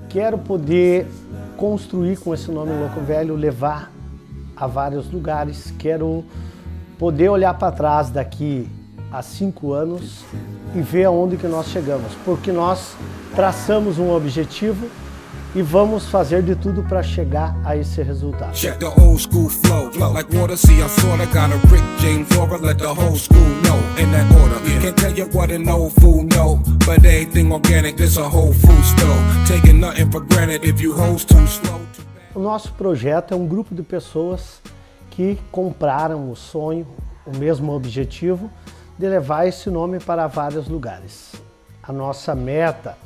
Quero poder construir com esse nome Louco Velho, levar a vários lugares. Quero poder olhar para trás daqui a 5 anos e ver aonde que nós chegamos, porque nós traçamos um objetivo e vamos fazer de tudo para chegar a esse resultado. Check the old school flow, like water, see I sorta got a Rick James aura, let the whole school know in that order. Can't tell you what an old fool know, but everything organic, this a whole food store. Taking nothing for granted if you hoes too slow. O nosso projeto é um grupo de pessoas que compraram o sonho, o mesmo objetivo de levar esse nome para vários lugares. A nossa meta,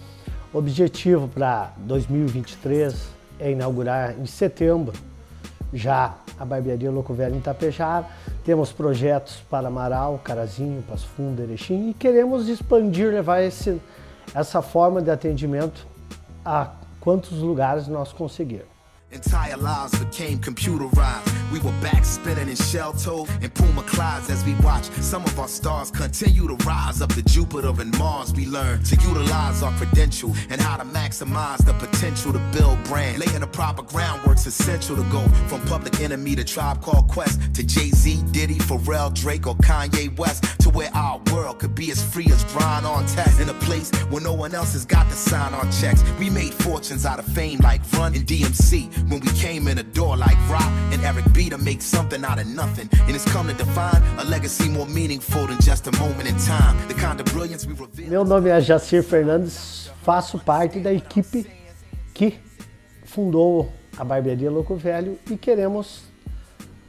objetivo para 2023 é inaugurar em setembro já a barbearia Louco Velho em Itapejara. Temos projetos para Amaral, Carazinho, Passo Fundo, Erechim e queremos expandir, levar essa forma de atendimento a quantos lugares nós conseguirmos. Entire lives became computerized. We were back spinning in shell toe and Puma Clydes as we watch some of our stars continue to rise up to Jupiter and Mars. We learn to utilize our credential and how to maximize the potential to build brand. Laying the proper groundwork's essential to go from Public Enemy to Tribe Called Quest to Jay-Z, Diddy, Pharrell, Drake or Kanye West, to where our world could be as free as Brian on test. In a place where no one else has got to sign our checks. We made fortunes out of fame like Run and DMC. When we came in the door like Rock and Eric B to make something out of nothing. And it's come to define a legacy more meaningful than just a moment in time. The kind of brilliance we reveal. Meu nome é Jacir Fernandes, faço parte da equipe que fundou a barbearia Louco Velho e queremos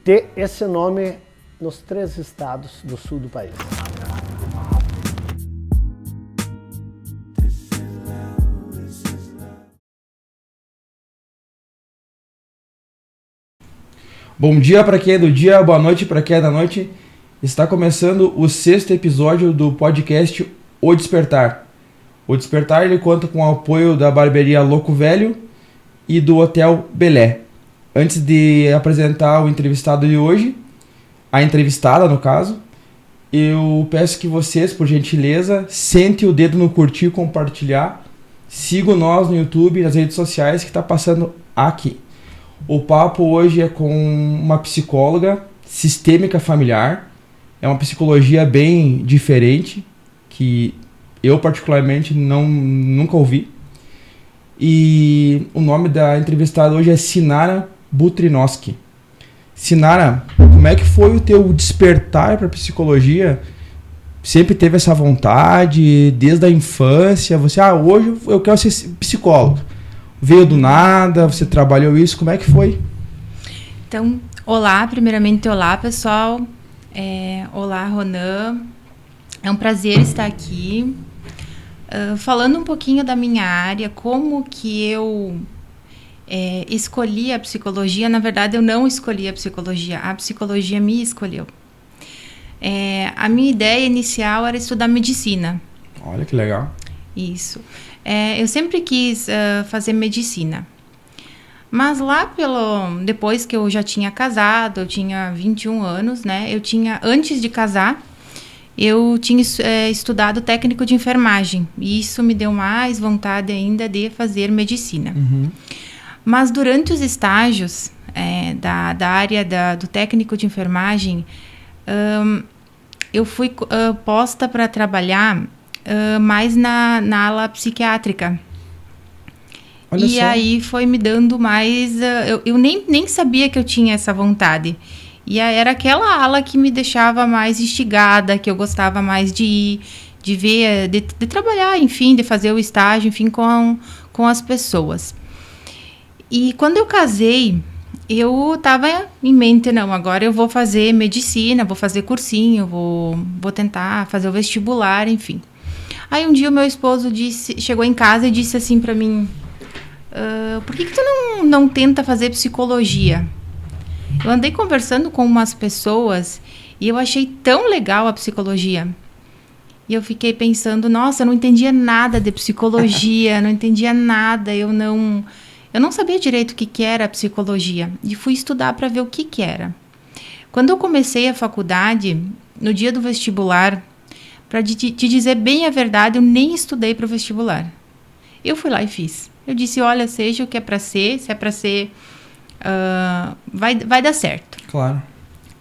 ter esse nome nos 3 estados do sul do país. Bom dia para quem é do dia, boa noite para quem é da noite. Está começando o 6º episódio do podcast O Despertar. O Despertar ele conta com o apoio da barbearia Louco Velho e do Hotel Belé. Antes de apresentar o entrevistado de hoje, a entrevistada no caso, eu peço que vocês, por gentileza, sentem o dedo no curtir e compartilhar. Sigam nós no YouTube e nas redes sociais que está passando aqui. O papo hoje é com uma psicóloga sistêmica familiar. É uma psicologia bem diferente, que eu particularmente nunca ouvi. E o nome da entrevistada hoje é Sinara Butrinoski. Sinara, como é que foi o teu despertar para psicologia? Sempre teve essa vontade, desde a infância? Você, hoje eu quero ser psicóloga. Veio do nada, você trabalhou isso, como é que foi? Então, primeiramente olá pessoal, olá Ronan, é um prazer estar aqui. Falando um pouquinho da minha área, como que eu escolhi a psicologia. Na verdade eu não escolhi a psicologia me escolheu. A minha ideia inicial era estudar medicina. Olha que legal. Isso. Eu sempre quis fazer medicina. Mas lá depois que eu já tinha casado, eu tinha 21 anos, né? Antes de casar, eu tinha estudado técnico de enfermagem. E isso me deu mais vontade ainda de fazer medicina. Uhum. Mas durante os estágios da área do técnico de enfermagem, eu fui posta para trabalhar mais na ala psiquiátrica. Olha e só. Aí foi me dando mais... eu nem sabia que eu tinha essa vontade. E aí era aquela ala que me deixava mais instigada, que eu gostava mais de ver, de trabalhar, enfim, de fazer o estágio, enfim, com as pessoas. E quando eu casei, eu estava em mente, não, agora eu vou fazer medicina, vou fazer cursinho, vou tentar fazer o vestibular, enfim. Aí um dia o meu esposo chegou em casa e disse assim para mim, por que tu não tenta fazer psicologia? Eu andei conversando com umas pessoas e eu achei tão legal a psicologia. E eu fiquei pensando, nossa, eu não entendia nada de psicologia, não entendia nada, eu não sabia direito o que era a psicologia. E fui estudar para ver o que era. Quando eu comecei a faculdade, no dia do vestibular, para te dizer bem a verdade, eu nem estudei para o vestibular. Eu fui lá e fiz. Eu disse, olha, seja o que é para ser, se é para ser, vai dar certo. Claro.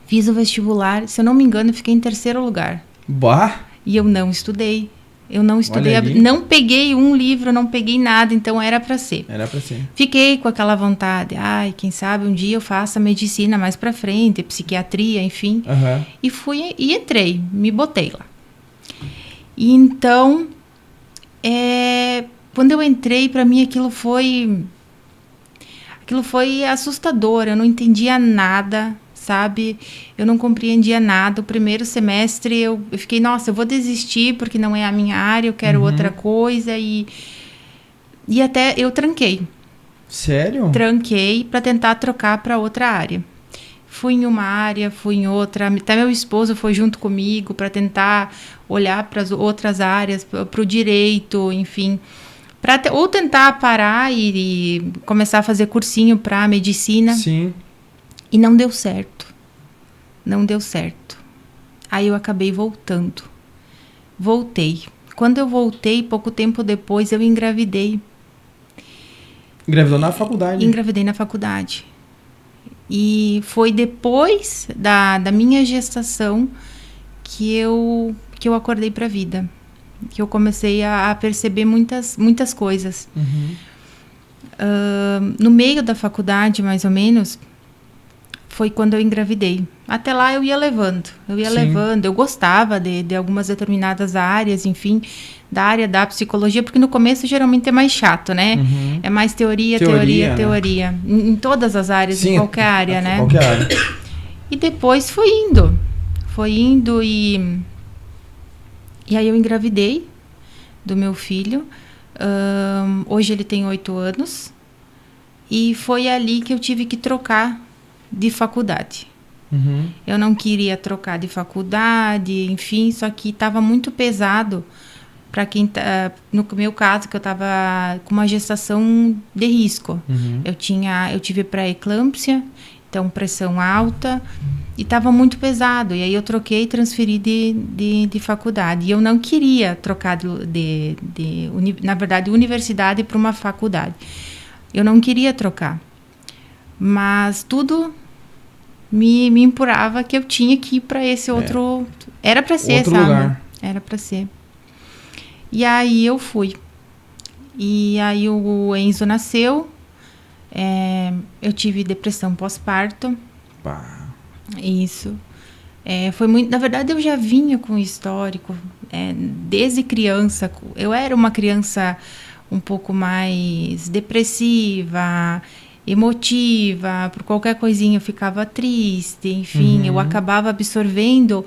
Fiz o vestibular, se eu não me engano, eu fiquei em 3º lugar. Bah! E eu não estudei. Olha ali. Não peguei um livro, não peguei nada, então era para ser. Era pra ser. Fiquei com aquela vontade, quem sabe um dia eu faça medicina mais para frente, psiquiatria, enfim. Aham. E fui e entrei, me botei lá. E então, quando eu entrei, para mim aquilo foi assustador. Eu não entendia nada, sabe? Eu não compreendia nada. O primeiro semestre eu fiquei, nossa, eu vou desistir porque não é a minha área, eu quero outra coisa. E até eu tranquei. Sério? Tranquei para tentar trocar para outra área. Fui em uma área, fui em outra. Até meu esposo foi junto comigo para tentar olhar para as outras áreas, para o direito, enfim. Ou tentar parar e começar a fazer cursinho para medicina. Sim. E não deu certo. Não deu certo. Aí eu acabei voltando. Voltei. Quando eu voltei, pouco tempo depois, eu engravidei. Engravidou na faculdade. Engravidei na faculdade. E foi depois da minha gestação que eu acordei para a vida. Que eu comecei a perceber muitas coisas. No meio da faculdade, mais ou menos, foi quando eu engravidei. Até lá eu ia levando. Eu gostava de algumas determinadas áreas, enfim, da área da psicologia, porque no começo geralmente é mais chato, né? É mais teoria. Né? Em todas as áreas, sim, em qualquer área, né? Qualquer área. E depois foi indo e aí eu engravidei do meu filho. Hoje ele tem 8 anos. E foi ali que eu tive que trocar de faculdade. Eu não queria trocar de faculdade, enfim, só que estava muito pesado para quem no meu caso, que eu estava com uma gestação de risco. Eu tive pré-eclâmpsia, então pressão alta, e estava muito pesado. E aí eu troquei e transferi de faculdade. E eu não queria trocar na verdade, universidade para uma faculdade. Eu não queria trocar. Mas tudo me empurrava que eu tinha que ir para esse outro... Era para ser, outro sabe? lugar. Era para ser. E aí eu fui. E aí o Enzo nasceu. Eu tive depressão pós-parto. Bah. Isso. Foi muito... Na verdade, eu já vinha com histórico. Desde criança. Eu era uma criança um pouco mais depressiva, emotiva, por qualquer coisinha eu ficava triste, enfim, eu acabava absorvendo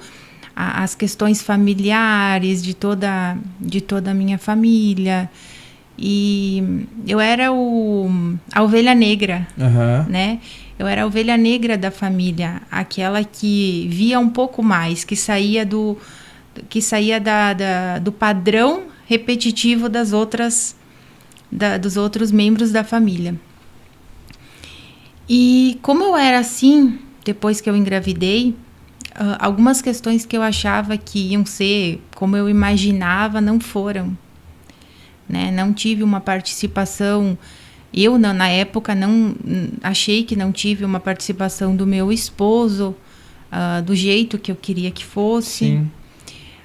as questões familiares de toda a minha família, e eu era a ovelha negra, né? Eu era a ovelha negra da família, aquela que via um pouco mais, que saía do padrão repetitivo dos outros membros da família. E como eu era assim, depois que eu engravidei, algumas questões que eu achava que iam ser como eu imaginava não foram, né? Não tive uma participação. Eu, na época, não achei que não tive uma participação do meu esposo, do jeito que eu queria que fosse. Sim.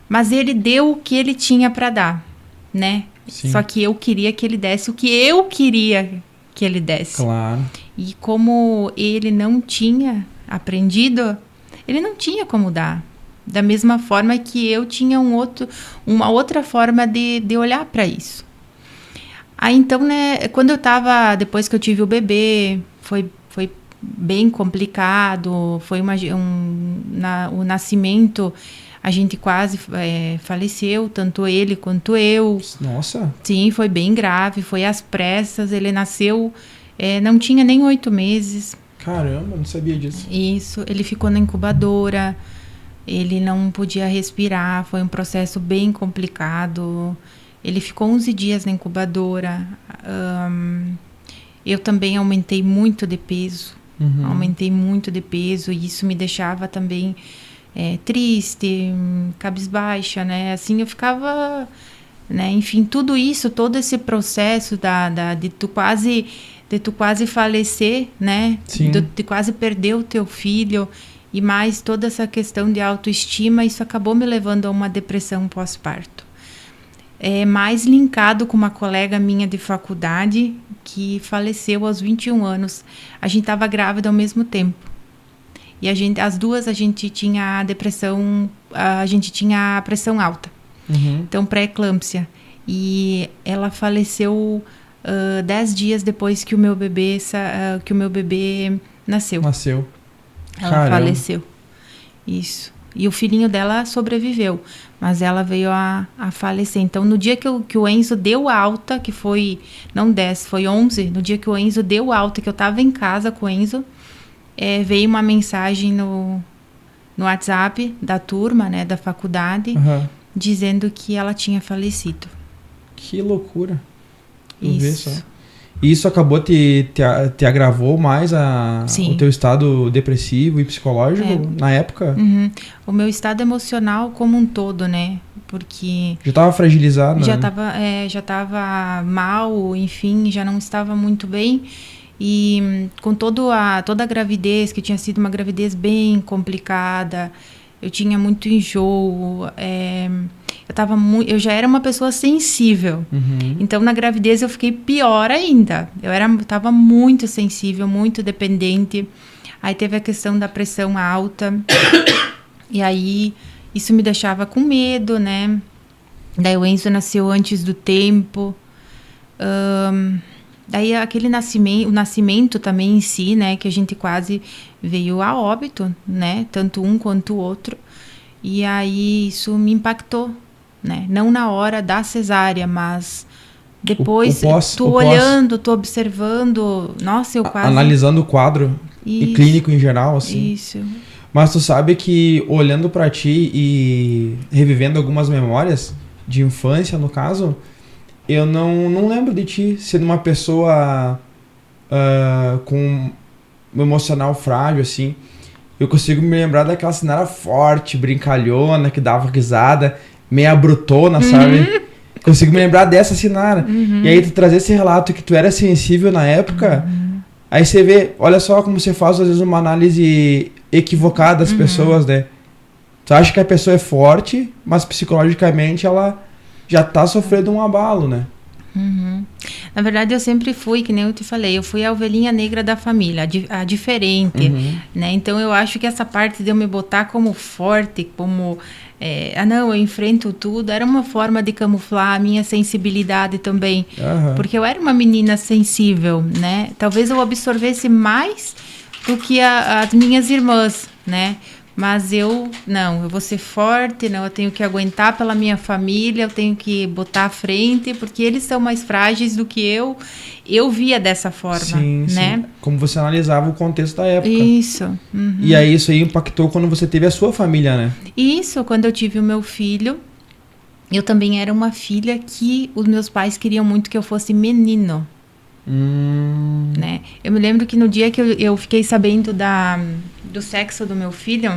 Mas ele deu o que ele tinha para dar, né? Sim. Só que eu queria que ele desse o que eu queria que ele desse. Claro. E como ele não tinha aprendido, ele não tinha como dar. Da mesma forma que eu tinha uma outra forma de olhar para isso. Aí então, né, depois que eu tive o bebê, foi bem complicado, foi o nascimento, a gente quase faleceu, tanto ele quanto eu. Nossa! Sim, foi bem grave, foi às pressas, ele nasceu, não tinha nem 8 meses. Caramba, não sabia disso. Isso, ele ficou na incubadora, ele não podia respirar, foi um processo bem complicado. Ele ficou 11 dias na incubadora. Eu também aumentei muito de peso. E isso me deixava também triste, cabisbaixa, né? Assim, eu ficava né? Enfim, tudo isso, todo esse processo de tu quase falecer, né? Sim. De quase perder o teu filho, e mais toda essa questão de autoestima, isso acabou me levando a uma depressão pós-parto. Mais linkado com uma colega minha de faculdade que faleceu aos 21 anos. A gente estava grávida ao mesmo tempo. E as duas tinha a depressão, a gente tinha a pressão alta. Uhum. Então, pré-eclâmpsia. E ela faleceu 10 dias depois que o meu bebê nasceu. Ela Caramba. faleceu. Isso. E o filhinho dela sobreviveu, mas ela veio a falecer. Então, no dia que o Enzo deu alta, que foi, não 10, foi 11, no dia que o Enzo deu alta, que eu estava em casa com o Enzo, veio uma mensagem no WhatsApp da turma, né, da faculdade, Uhum. dizendo que ela tinha falecido. Que loucura. Isso. E isso acabou te agravou mais Sim. o teu estado depressivo e psicológico na época? Uhum. O meu estado emocional como um todo, né? Porque Já estava fragilizado, já né? estava mal, enfim, já não estava muito bem. E com toda a gravidez, que tinha sido uma gravidez bem complicada, eu tinha muito enjoo, eu já era uma pessoa sensível. Uhum. Então, na gravidez, eu fiquei pior ainda. Eu estava muito sensível, muito dependente. Aí teve a questão da pressão alta. E aí, isso me deixava com medo, né? Daí o Enzo nasceu antes do tempo. Daí o nascimento também em si, né? Que a gente quase veio a óbito, né? Tanto um quanto o outro. E aí isso me impactou, né? Não na hora da cesárea, mas depois olhando, tô observando. Nossa, eu quase... Analisando o quadro clínico em geral, assim. Isso. Mas tu sabe que olhando pra ti e revivendo algumas memórias de infância, no caso, eu não lembro de ti sendo uma pessoa com um emocional frágil, assim. Eu consigo me lembrar daquela cenária forte, brincalhona, que dava risada, meia brutona, sabe? Consigo me lembrar dessa cenária. E aí tu trazer esse relato que tu era sensível na época, aí você vê, olha só como você faz às vezes uma análise equivocada das pessoas, né? Tu acha que a pessoa é forte, mas psicologicamente ela já tá sofrendo um abalo, né? Na verdade, eu sempre fui, que nem eu te falei, eu fui a ovelhinha negra da família, a diferente, né? Então, eu acho que essa parte de eu me botar como forte, como... eu enfrento tudo, era uma forma de camuflar a minha sensibilidade também. Porque eu era uma menina sensível, né? Talvez eu absorvesse mais do que as minhas irmãs, né? Mas eu vou ser forte, eu tenho que aguentar pela minha família, eu tenho que botar à frente, porque eles são mais frágeis do que eu. Eu via dessa forma, né? Sim. Como você analisava o contexto da época. Isso. E aí isso aí impactou quando você teve a sua família, né? Isso, quando eu tive o meu filho, eu também era uma filha que os meus pais queriam muito que eu fosse menino. Né? Eu me lembro que no dia que eu fiquei sabendo do sexo do meu filho,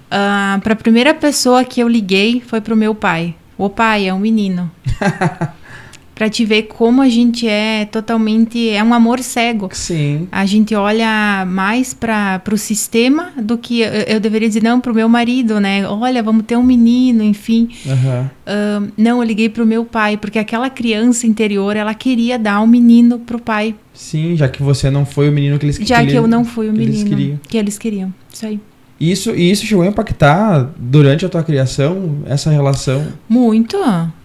para a primeira pessoa que eu liguei foi pro meu pai. O pai é um menino. Para te ver como a gente é totalmente... É um amor cego. Sim. A gente olha mais para o sistema do que... Eu deveria dizer, não, pro meu marido, né? Olha, vamos ter um menino, enfim. Não, eu liguei pro meu pai, porque aquela criança interior, ela queria dar um menino pro pai. Sim, já que você não foi o menino que eles queriam. Já que eu não fui o menino que eles queriam. Isso aí. E isso chegou a impactar durante a tua criação, essa relação? Muito.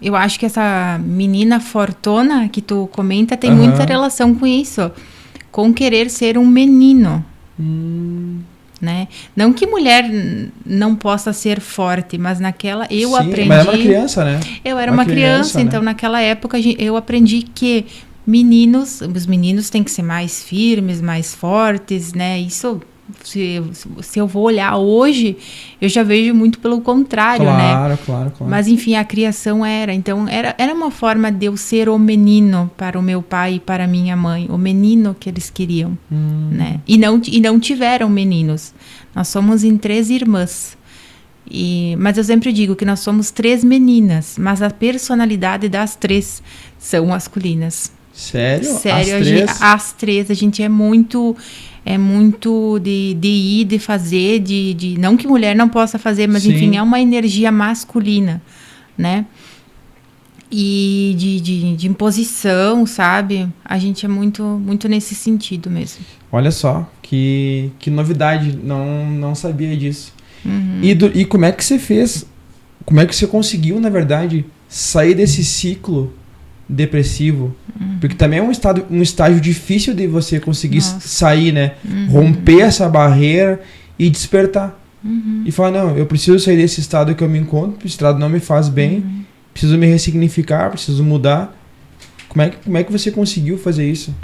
Eu acho que essa menina fortona que tu comenta tem muita relação com isso. Com querer ser um menino. Né? Não que mulher não possa ser forte, mas naquela eu aprendi... Mas era uma criança, né? Eu era uma criança, então naquela época eu aprendi que os meninos têm que ser mais firmes, mais fortes, né? Isso... Se eu vou olhar hoje, eu já vejo muito pelo contrário, né? Claro. Mas, enfim, a criação então, era uma forma de eu ser o menino para o meu pai e para a minha mãe, o menino que eles queriam, né? E não tiveram meninos. Nós somos em 3 irmãs. Mas eu sempre digo que nós somos 3 meninas, mas a personalidade das 3 são masculinas. Sério? As três, a gente é muito de ir, de fazer, não que mulher não possa fazer, mas Sim. enfim, é uma energia masculina, né? E de imposição, sabe? A gente é muito, muito nesse sentido mesmo. Olha só, que novidade, não sabia disso. Uhum. E como é que você fez? Como é que você conseguiu, na verdade, sair desse ciclo depressivo? Porque também é um estágio difícil de você conseguir sair, né? Romper essa barreira e despertar. E falar, não, eu preciso sair desse estado que eu me encontro, esse estado não me faz bem, preciso me ressignificar, preciso mudar. Como é que você conseguiu fazer isso?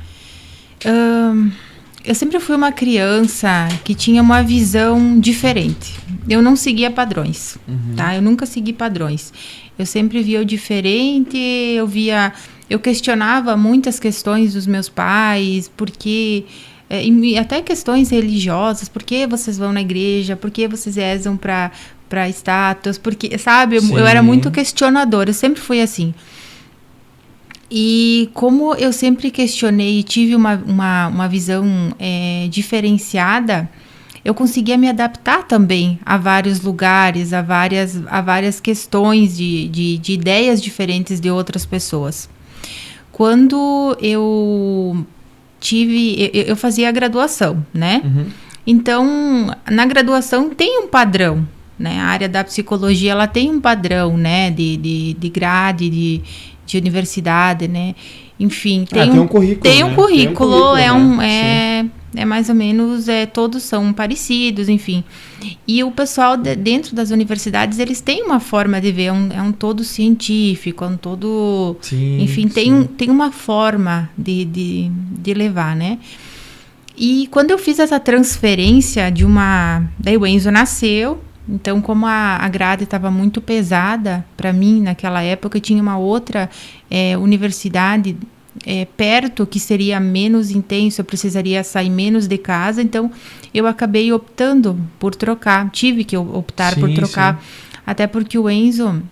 Eu sempre fui uma criança que tinha uma visão diferente. Eu não seguia padrões, tá? Eu nunca segui padrões. Eu sempre via o diferente, eu questionava muitas questões dos meus pais, porque até questões religiosas, por que vocês vão na igreja, por que vocês rezam para estátuas, porque, sabe, eu era muito questionadora, eu sempre fui assim. E como eu sempre questionei e tive uma visão diferenciada, eu conseguia me adaptar também a vários lugares, a várias questões de ideias diferentes de outras pessoas. Quando eu fazia a graduação, né? Então, na graduação tem um padrão, né? A área da psicologia, ela tem um padrão, né? De grade, de universidade, né? Enfim, tem um currículo. Tem um né? currículo, Tem um currículo, é mais ou menos, todos são parecidos, enfim. E o pessoal dentro das universidades, eles têm uma forma de ver, é um todo científico, é um todo... Sim, enfim, tem uma forma de levar, né? E quando eu fiz essa transferência daí o Enzo nasceu, então como a grade estava muito pesada para mim naquela época, eu tinha uma outra universidade perto que seria menos intenso, eu precisaria sair menos de casa, então eu acabei optando por trocar, tive que optar por trocar, até porque o Enzo,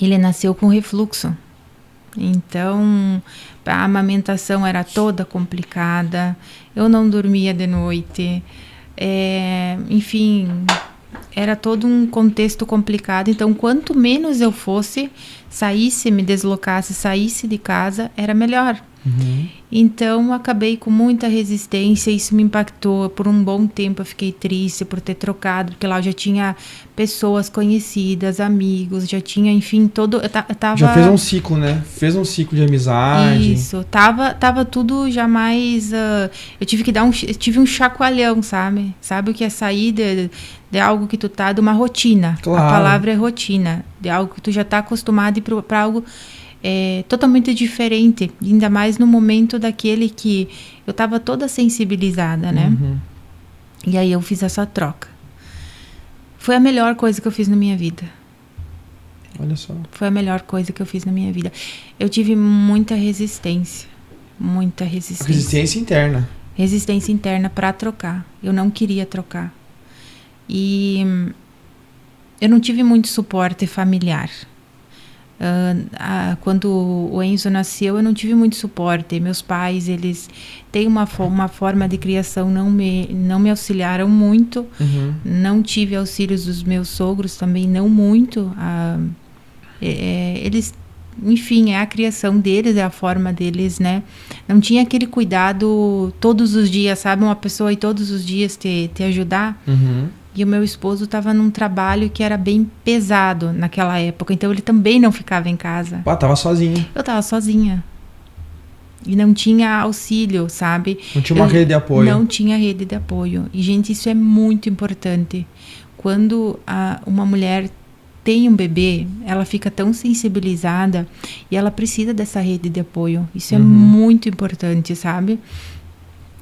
ele nasceu com refluxo, então a amamentação era toda complicada, eu não dormia de noite, enfim, era todo um contexto complicado, então quanto menos eu saísse, me deslocasse, saísse de casa, era melhor. Então, acabei com muita resistência, isso me impactou. Por um bom tempo eu fiquei triste por ter trocado, porque lá eu já tinha pessoas conhecidas, amigos, já tinha, enfim, Já fez um ciclo, né? Fez um ciclo de amizade. Isso, tava tudo já mais... eu tive um chacoalhão, sabe? Sabe o que é sair de algo que tu tá, de uma rotina. Claro. A palavra é rotina, de algo que tu já tá acostumado e para algo... totalmente diferente, ainda mais no momento daquele que eu estava toda sensibilizada, né? E aí eu fiz essa troca. Foi a melhor coisa que eu fiz na minha vida. Olha só. Foi a melhor coisa que eu fiz na minha vida. Eu tive muita resistência. Muita resistência. Resistência interna. Resistência interna para trocar. Eu não queria trocar. E eu não tive muito suporte familiar. Quando o Enzo nasceu, eu não tive muito suporte. Meus pais, eles têm uma forma de criação, não me auxiliaram muito. Não tive auxílios dos meus sogros também, não muito. Eles, enfim, é a criação deles, é a forma deles, né? Não tinha aquele cuidado todos os dias, sabe? Uma pessoa ir todos os dias te ajudar. E o meu esposo estava num trabalho que era bem pesado naquela época. Então, ele também não ficava em casa. Tava sozinha. Eu estava sozinha. E não tinha auxílio, sabe? Não tinha uma rede de apoio. Não tinha rede de apoio. E, gente, isso é muito importante. Quando uma mulher tem um bebê, ela fica tão sensibilizada e ela precisa dessa rede de apoio. Isso é muito importante, sabe?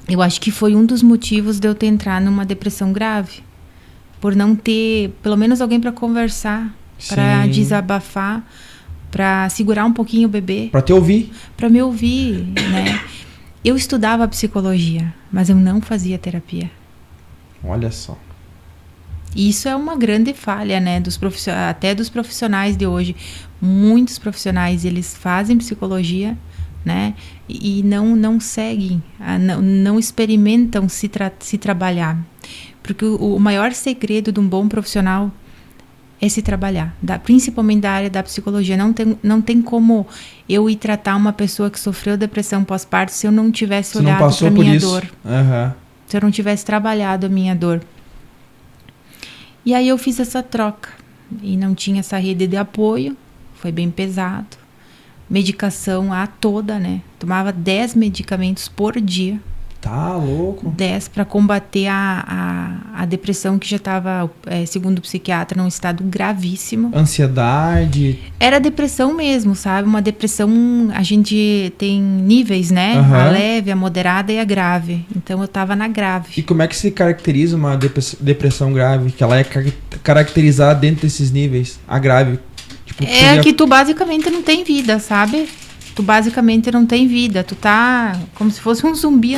Eu acho que foi um dos motivos de eu ter entrado numa depressão grave. Por não ter, pelo menos, alguém para conversar, para desabafar, para segurar um pouquinho o bebê. Para te ouvir. Para me ouvir, né? Eu estudava psicologia, mas eu não fazia terapia. Olha só. E isso é uma grande falha, né, até dos profissionais de hoje. Muitos profissionais, eles fazem psicologia, né, e não seguem, não experimentam se trabalhar. Porque o maior segredo de um bom profissional é se trabalhar, principalmente da área da psicologia. Não tem como eu ir tratar uma pessoa que sofreu depressão pós-parto se eu não tivesse olhado para a minha dor. Uhum. Se eu não tivesse trabalhado a minha dor. E aí eu fiz essa troca. E não tinha essa rede de apoio. Foi bem pesado. Medicação toda, né? Tomava 10 medicamentos por dia. Tá louco. 10 para combater a depressão que já estava, segundo o psiquiatra, num estado gravíssimo. Ansiedade. Era depressão mesmo, sabe? Uma depressão, a gente tem níveis, né? Uhum. A leve, a moderada e a grave. Então eu tava na grave. E como é que se caracteriza uma depressão grave? Que ela é caracterizada dentro desses níveis? A grave. Tipo, que tu basicamente não tem vida, sabe? Tu basicamente não tem vida, tu tá como se fosse um zumbi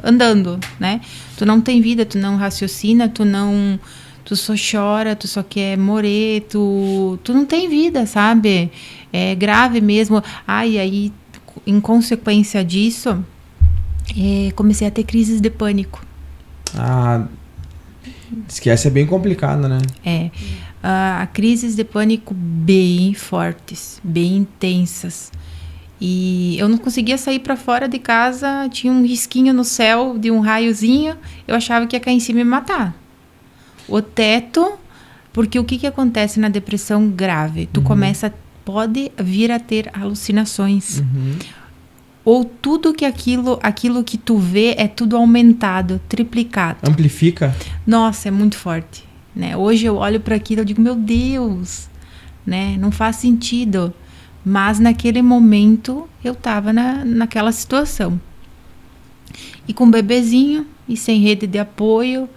andando, né? Tu não tem vida, tu não raciocina, tu só chora, tu só quer morrer, tu não tem vida, sabe? É grave mesmo. E aí, em consequência disso, comecei a ter crises de pânico. Diz que essa é bem complicada, né? Crises de pânico bem fortes, bem intensas. E eu não conseguia sair para fora de casa, tinha um risquinho no céu de um raiozinho, eu achava que ia cair em cima e me matar. O teto, porque o que acontece na depressão grave? Tu pode vir a ter alucinações. Ou tudo que aquilo que tu vê é tudo aumentado, triplicado. Amplifica? Nossa, é muito forte, né? Hoje eu olho para aquilo e digo, meu Deus, né? Não faz sentido. Mas naquele momento eu estava naquela situação. E com um bebezinho e sem rede de apoio.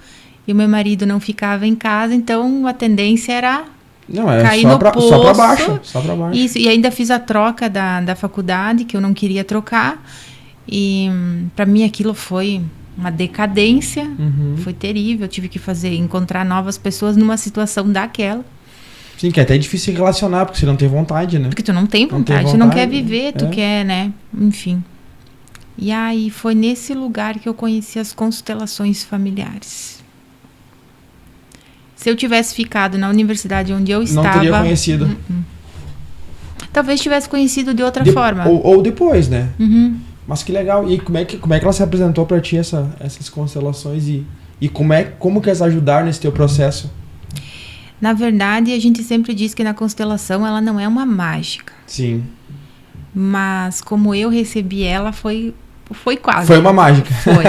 E o meu marido não ficava em casa. Então a tendência era cair no poço. Só para baixo. Isso, e ainda fiz a troca da faculdade, que eu não queria trocar. E para mim aquilo foi uma decadência. Foi terrível. Eu tive que encontrar novas pessoas numa situação daquela. Sim, que é até difícil relacionar, porque você não tem vontade, né? Porque tu não tem vontade, tu não quer viver, tu quer, né? Enfim. E aí foi nesse lugar que eu conheci as constelações familiares. Se eu tivesse ficado na universidade onde eu estava... Não teria conhecido. Talvez tivesse conhecido de outra forma. Ou depois, né? Mas que legal. E como é que ela se apresentou pra ti, essas constelações? E como que elas ajudaram nesse teu processo? Na verdade, a gente sempre diz que na constelação ela não é uma mágica. Sim. Mas como eu recebi ela, foi quase. Foi uma mágica. Foi.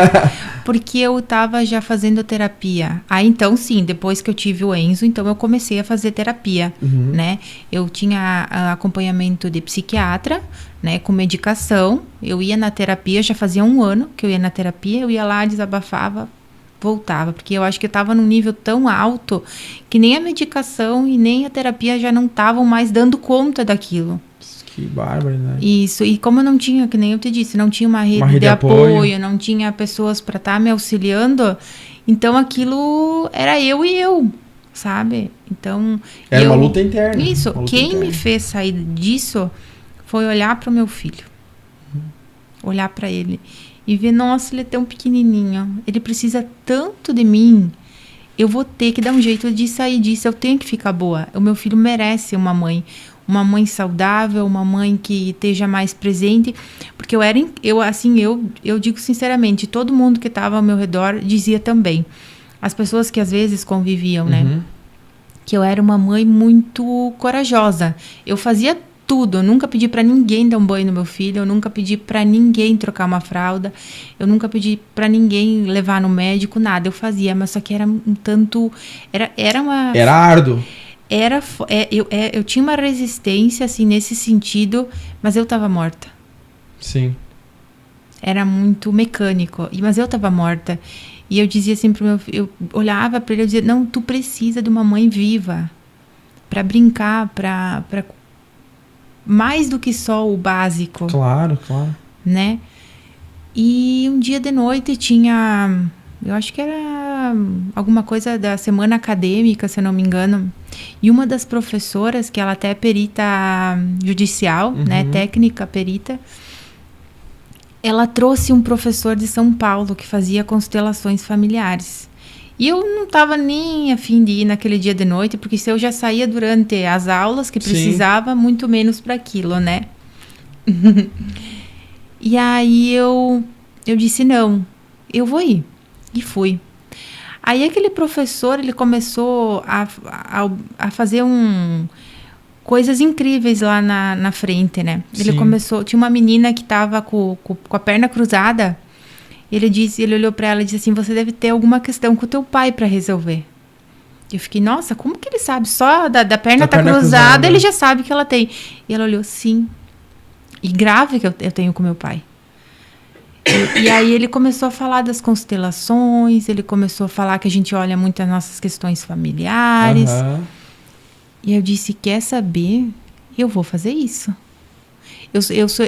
Porque eu estava já fazendo terapia. Então sim, depois que eu tive o Enzo, então eu comecei a fazer terapia, né? Eu tinha acompanhamento de psiquiatra, né? Com medicação. Eu ia na terapia, já fazia 1 ano que eu ia na terapia. Eu ia lá, desabafava, voltava, porque eu acho que eu estava num nível tão alto que nem a medicação e nem a terapia já não estavam mais dando conta daquilo. Que bárbaro, né? Isso, e como eu não tinha, que nem eu te disse, não tinha uma rede de apoio, não tinha pessoas para estar me auxiliando, então aquilo era eu e eu, sabe? Então... Era uma luta interna. Isso, quem me fez sair disso foi olhar para o meu filho. Olhar para ele. E ver, nossa, ele é tão pequenininho, ele precisa tanto de mim, eu vou ter que dar um jeito de sair disso, eu tenho que ficar boa. O meu filho merece uma mãe saudável, uma mãe que esteja mais presente, porque eu digo sinceramente, todo mundo que estava ao meu redor dizia também, as pessoas que às vezes conviviam, né, que eu era uma mãe muito corajosa, eu fazia tudo, eu nunca pedi para ninguém dar um banho no meu filho, eu nunca pedi para ninguém trocar uma fralda, eu nunca pedi para ninguém levar no médico, nada, eu fazia, mas só que era um tanto, era árduo. Eu tinha uma resistência, assim, nesse sentido, mas eu estava morta. Sim. Era muito mecânico, mas eu estava morta. E eu dizia assim pro meu filho, eu olhava para ele e dizia, não, tu precisa de uma mãe viva para brincar, para mais do que só o básico. Claro. Né? E um dia de noite tinha, eu acho que era alguma coisa da semana acadêmica, se eu não me engano. E uma das professoras, que ela até é perita judicial, né, técnica perita, ela trouxe um professor de São Paulo que fazia constelações familiares. E eu não estava nem a fim de ir naquele dia de noite, porque se eu já saía durante as aulas que precisava, muito menos para aquilo, né? E aí eu disse, não, eu vou ir. E fui. Aí aquele professor, ele começou a fazer coisas incríveis lá na frente, né? Ele começou, tinha uma menina que estava com a perna cruzada. Ele olhou para ela e disse assim, você deve ter alguma questão com o teu pai para resolver. Eu fiquei, nossa, como que ele sabe? Só da perna tá cruzada, ele já sabe que ela tem. E ela olhou, sim. E grave que eu tenho com meu pai. E aí ele começou a falar das constelações, ele começou a falar que a gente olha muito as nossas questões familiares. E eu disse, quer saber? Eu vou fazer isso. Eu sou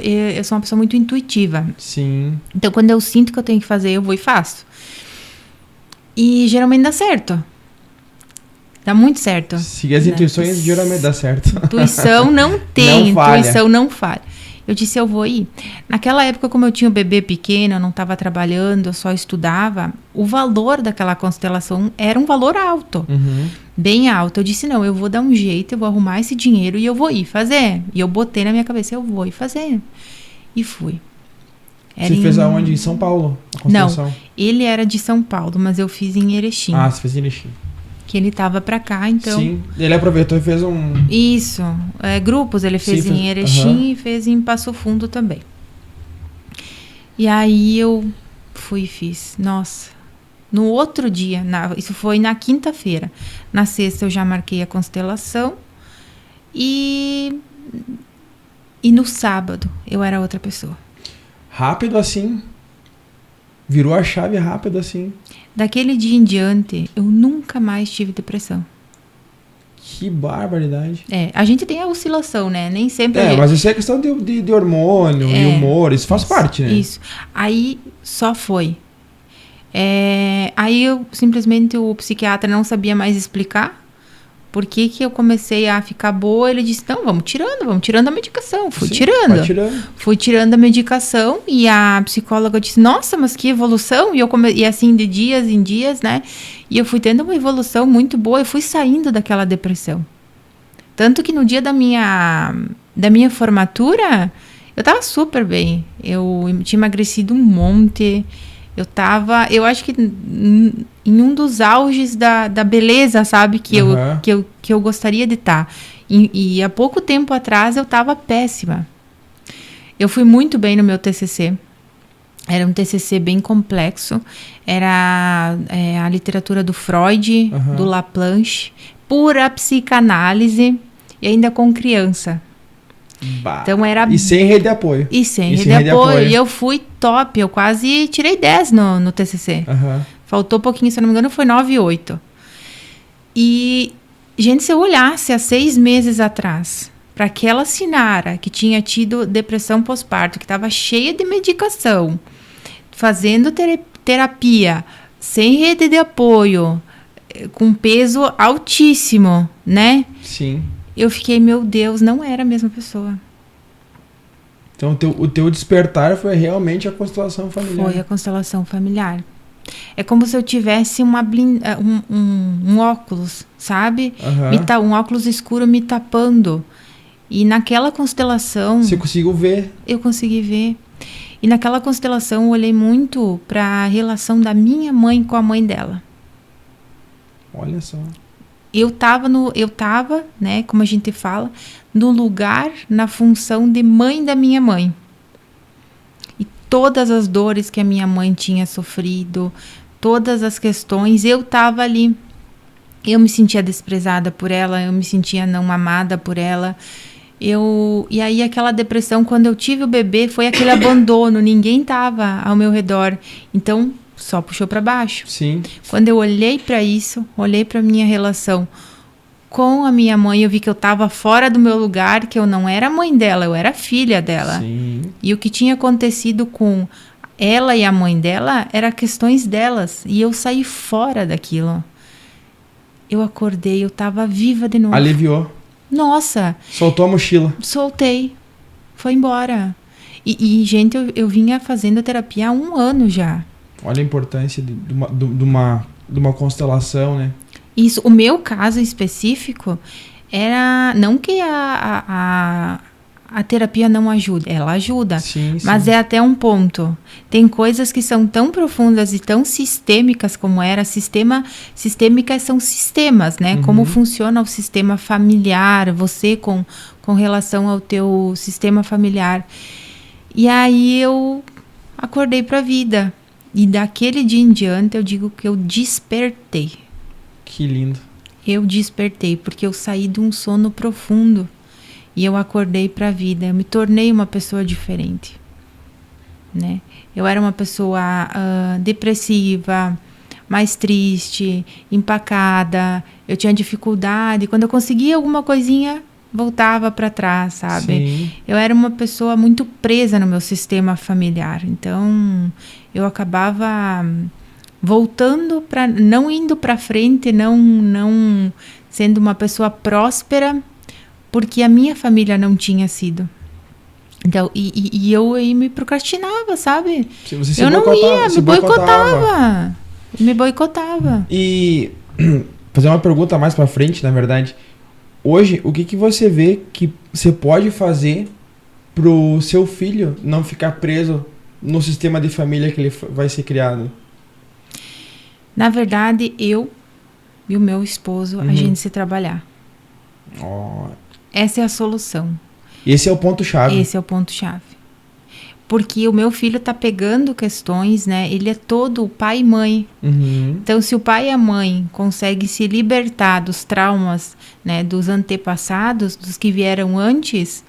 uma pessoa muito intuitiva. Sim. Então, quando eu sinto que eu tenho que fazer, eu vou e faço. E geralmente dá certo. Dá muito certo. Seguir as intuições geralmente dá certo. Intuição não tem. Intuição não falha. Eu disse, eu vou ir. Naquela época, como eu tinha um bebê pequeno, eu não estava trabalhando, eu só estudava, o valor daquela constelação era um valor alto. Bem alto. Eu disse, não, eu vou dar um jeito, eu vou arrumar esse dinheiro e eu vou ir fazer. E eu botei na minha cabeça, eu vou ir fazer. E fui. Você fez aonde? Em São Paulo? A constelação? Não, ele era de São Paulo, mas eu fiz em Erechim. Ah, você fez em Erechim. Que ele tava pra cá, então... Sim, ele aproveitou e fez um... Isso, grupos ele fez em Erechim e fez em Passo Fundo também. E aí eu fui e fiz. Nossa, no outro dia, isso foi na quinta-feira. Na sexta eu já marquei a constelação e no sábado eu era outra pessoa. Rápido assim? Virou a chave rápido assim? Daquele dia em diante, eu nunca mais tive depressão. Que barbaridade. A gente tem a oscilação, né? Nem sempre... mas isso é questão de hormônio e humor, isso faz parte, né? Isso. Aí só foi. Aí simplesmente o psiquiatra não sabia mais explicar por que eu comecei a ficar boa. Ele disse, não, vamos tirando a medicação. Fui tirando a medicação e a psicóloga disse, nossa, mas que evolução. E assim, de dias em dias, né? E eu fui tendo uma evolução muito boa e fui saindo daquela depressão. Tanto que no dia da minha formatura, eu tava super bem. Eu tinha emagrecido um monte. Eu acho que em um dos auges da beleza, sabe? Que eu gostaria de estar. E há pouco tempo atrás eu estava péssima. Eu fui muito bem no meu TCC. Era um TCC bem complexo. Era a literatura do Freud, do Laplanche, pura psicanálise e ainda com criança. Então era... E sem rede de apoio. E sem rede de apoio. E eu fui top. Eu quase tirei 10 no TCC. Faltou pouquinho, se eu não me engano, foi 9,8. E, gente, se eu olhasse há 6 meses atrás para aquela Sinara que tinha tido depressão pós-parto, que estava cheia de medicação, fazendo terapia, sem rede de apoio, com peso altíssimo, né? Sim. Eu fiquei, meu Deus, não era a mesma pessoa. Então, o teu despertar foi realmente a constelação familiar. Foi a constelação familiar. É como se eu tivesse um óculos, sabe? Um óculos escuro me tapando. E naquela constelação... Você conseguiu ver? Eu consegui ver. E naquela constelação eu olhei muito para a relação da minha mãe com a mãe dela. Olha só. Eu tava, né, como a gente fala, no lugar, na função de mãe da minha mãe. E todas as dores que a minha mãe tinha sofrido, todas as questões, eu tava ali. Eu me sentia desprezada por ela, eu me sentia não amada por ela. E aí aquela depressão, quando eu tive o bebê, foi aquele abandono, ninguém tava ao meu redor. Então... só puxou para baixo. Sim. Quando eu olhei para isso, olhei para minha relação com a minha mãe, eu vi que eu estava fora do meu lugar, que eu não era mãe dela, eu era filha dela. Sim. E o que tinha acontecido com ela e a mãe dela, eram questões delas. E eu saí fora daquilo. Eu acordei, eu tava viva de novo. Aliviou. Nossa, Soltou a mochila. soltei. Foi embora. Gente, eu vinha fazendo terapia há 1 ano já. Olha a importância de uma constelação, né? Isso, o meu caso específico era... Não que a terapia não ajude, ela ajuda. Sim, Mas sim. é até um ponto. Tem coisas que são tão profundas e tão sistêmicas como era. Sistêmicas são sistemas, né? Como funciona o sistema familiar, você com relação ao teu sistema familiar. E aí eu acordei pra vida. E daquele dia em diante eu digo que eu despertei. Que lindo. Eu despertei porque eu saí de um sono profundo. E eu acordei para a vida, eu me tornei uma pessoa diferente, né? Eu era uma pessoa depressiva, mais triste, empacada, eu tinha dificuldade. Quando eu conseguia alguma coisinha, voltava para trás, sabe? Sim. Eu era uma pessoa muito presa no meu sistema familiar, então eu acabava voltando para, não indo para frente, não sendo uma pessoa próspera, porque a minha família não tinha sido. Então, eu me procrastinava, sabe? Você se eu não boicotava, ia, se me boicotava. Me boicotava. E fazer uma pergunta mais pra frente, na verdade. Hoje, o que você vê que você pode fazer pro seu filho não ficar preso no sistema de família que ele vai ser criado? Na verdade, eu e o meu esposo, a gente se trabalhar. Oh. Essa é a solução. Esse é o ponto-chave. Esse é o ponto-chave. Porque o meu filho tá pegando questões, né? Ele é todo pai e mãe. Então, se o pai e a mãe conseguem se libertar dos traumas, né? Dos antepassados, dos que vieram antes,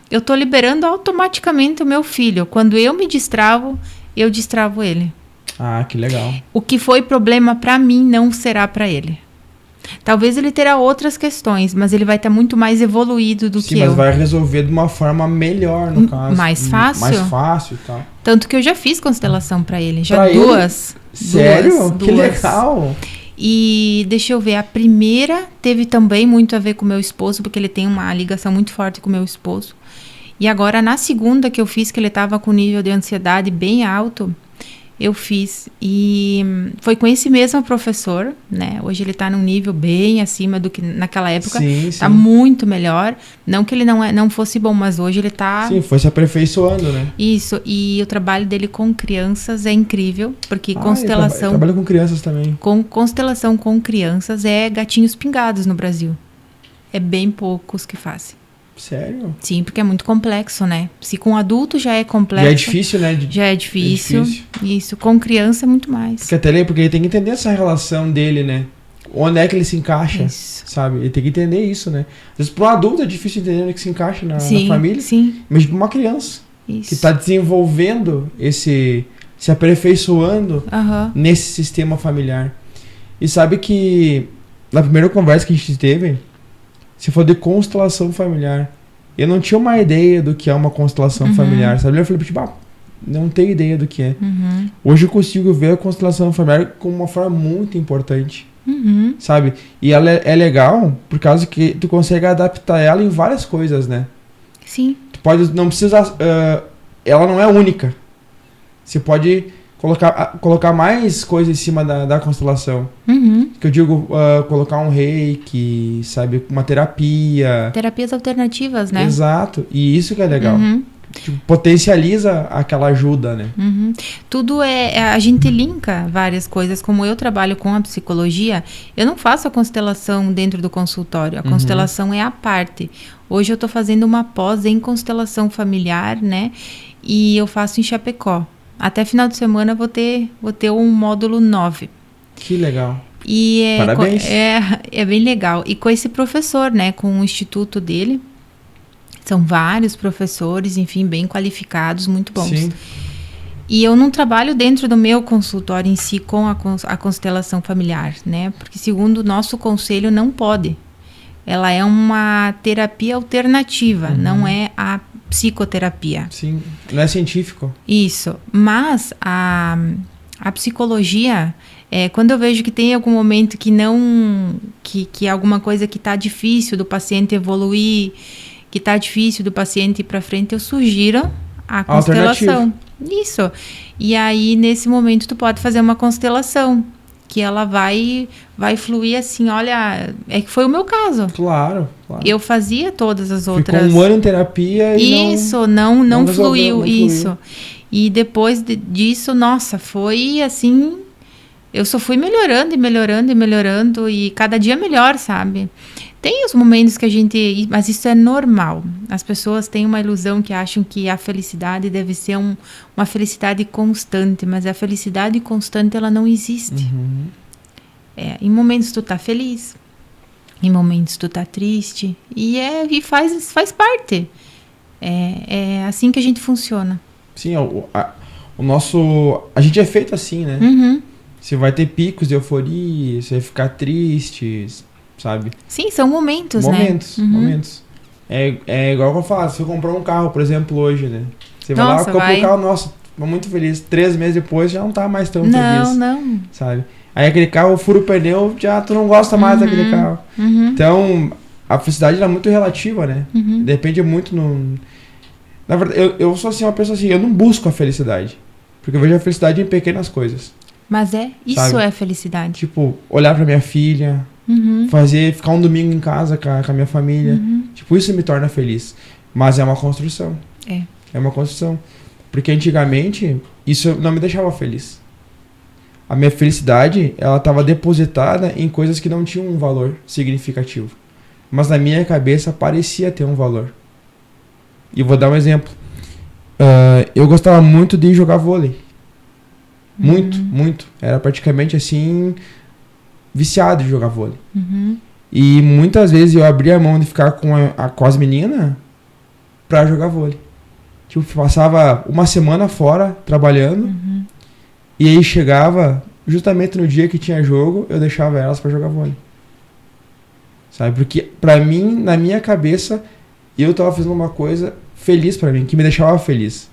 eu tô liberando automaticamente o meu filho. Quando eu me destravo, eu destravo ele. Ah, que legal. O que foi problema para mim não será para ele. Talvez ele terá outras questões, mas ele vai estar muito mais evoluído do que eu. Sim, mas vai resolver de uma forma melhor, no caso. Mais fácil? Mais fácil e tal. Tanto que eu já fiz constelação para ele. Já pra duas. Ele? Sério? Duas. Que legal. E deixa eu ver, a primeira teve também muito a ver com o meu esposo, porque ele tem uma ligação muito forte com o meu esposo. E agora, na segunda que eu fiz, que ele estava com nível de ansiedade bem alto, eu fiz. E foi com esse mesmo professor, né? Hoje ele está num nível bem acima do que naquela época. Sim, tá muito melhor. Não que ele não fosse bom, mas hoje ele tá... Sim, foi se aperfeiçoando, né? Isso. E o trabalho dele com crianças é incrível, porque constelação... Trabalha com crianças também. Constelação com crianças é gatinhos pingados no Brasil. É bem poucos que fazem. Sério? Sim, porque é muito complexo, né? Se com adulto já é complexo... Já é difícil, né? Já é difícil. Isso, com criança é muito mais. Porque ele tem que entender essa relação dele, né? Onde é que ele se encaixa, sabe? Ele tem que entender isso, né? Às vezes para um adulto é difícil entender onde é que se encaixa na família. Sim. Mas para uma criança que está desenvolvendo se aperfeiçoando nesse sistema familiar. E sabe que na primeira conversa que a gente teve, você falou de constelação familiar. Eu não tinha uma ideia do que é uma constelação familiar, sabe? Eu falei, tipo, não tenho ideia do que é. Hoje eu consigo ver a constelação familiar como uma forma muito importante, sabe? E ela é legal por causa que tu consegue adaptar ela em várias coisas, né? Sim. Tu pode, não precisa... ela não é única. Você pode colocar mais coisas em cima da constelação. Que eu digo, colocar um reiki, sabe? Uma terapia. Terapias alternativas, né? Exato. E isso que é legal. Tipo, potencializa aquela ajuda, né? Tudo a gente linka várias coisas. Como eu trabalho com a psicologia, eu não faço a constelação dentro do consultório. A constelação é a parte. Hoje eu tô fazendo uma pós em constelação familiar, né? E eu faço em Chapecó. Até final de semana eu vou ter um módulo 9. Que legal. E parabéns. É bem legal. E com esse professor, né? Com o instituto dele. São vários professores, enfim, bem qualificados, muito bons. Sim. E eu não trabalho dentro do meu consultório em si com a constelação familiar, né? Porque segundo o nosso conselho não pode. ela é uma terapia alternativa, não é a psicoterapia. Sim, não é científico. Isso, mas a psicologia, quando eu vejo que tem algum momento que alguma coisa que está difícil do paciente evoluir, que está difícil do paciente ir para frente, eu sugiro a constelação. Isso. E aí, nesse momento, tu pode fazer uma constelação, que ela vai fluir assim, olha, é que foi o meu caso. Claro. Eu fazia todas as outras. Ficou um ano em terapia e isso, não fluiu, não isso. fluiu. E depois disso, nossa, foi assim, eu só fui melhorando e cada dia melhor, sabe? Tem os momentos que a gente... Mas isso é normal. As pessoas têm uma ilusão que acham que a felicidade deve ser uma felicidade constante. Mas a felicidade constante, ela não existe. Em momentos tu tá feliz. Em momentos tu tá triste. E faz parte. É assim que a gente funciona. Sim, o nosso... A gente é feito assim, né? Você vai ter picos de euforia, você vai ficar triste... Sabe? Sim, são momentos, né? Momentos. É igual que eu falo, se eu comprar um carro, por exemplo, hoje, né? Você vai lá, compra o carro, nossa, tô muito feliz. 3 meses depois já não tá mais tão feliz. Não. Sabe? Aí aquele carro fura o pneu, já tu não gosta mais daquele carro. Então, a felicidade é muito relativa, né? Depende muito Na verdade, eu sou assim, uma pessoa assim, eu não busco a felicidade. Porque eu vejo a felicidade em pequenas coisas. Mas isso sabe? É felicidade. Tipo, olhar pra minha filha... ficar um domingo em casa com a minha família. Tipo, isso me torna feliz. Mas é uma construção. É uma construção. Porque antigamente, isso não me deixava feliz. A minha felicidade, ela estava depositada em coisas que não tinham um valor significativo. Mas na minha cabeça parecia ter um valor. E vou dar um exemplo. Eu gostava muito de jogar vôlei. Muito. Era praticamente assim... viciado de jogar vôlei. E muitas vezes eu abria a mão de ficar com as meninas pra jogar vôlei. Tipo, passava uma semana fora trabalhando e aí chegava justamente no dia que tinha jogo, eu deixava elas pra jogar vôlei. Sabe? Porque pra mim, na minha cabeça, eu tava fazendo uma coisa feliz pra mim, que me deixava feliz.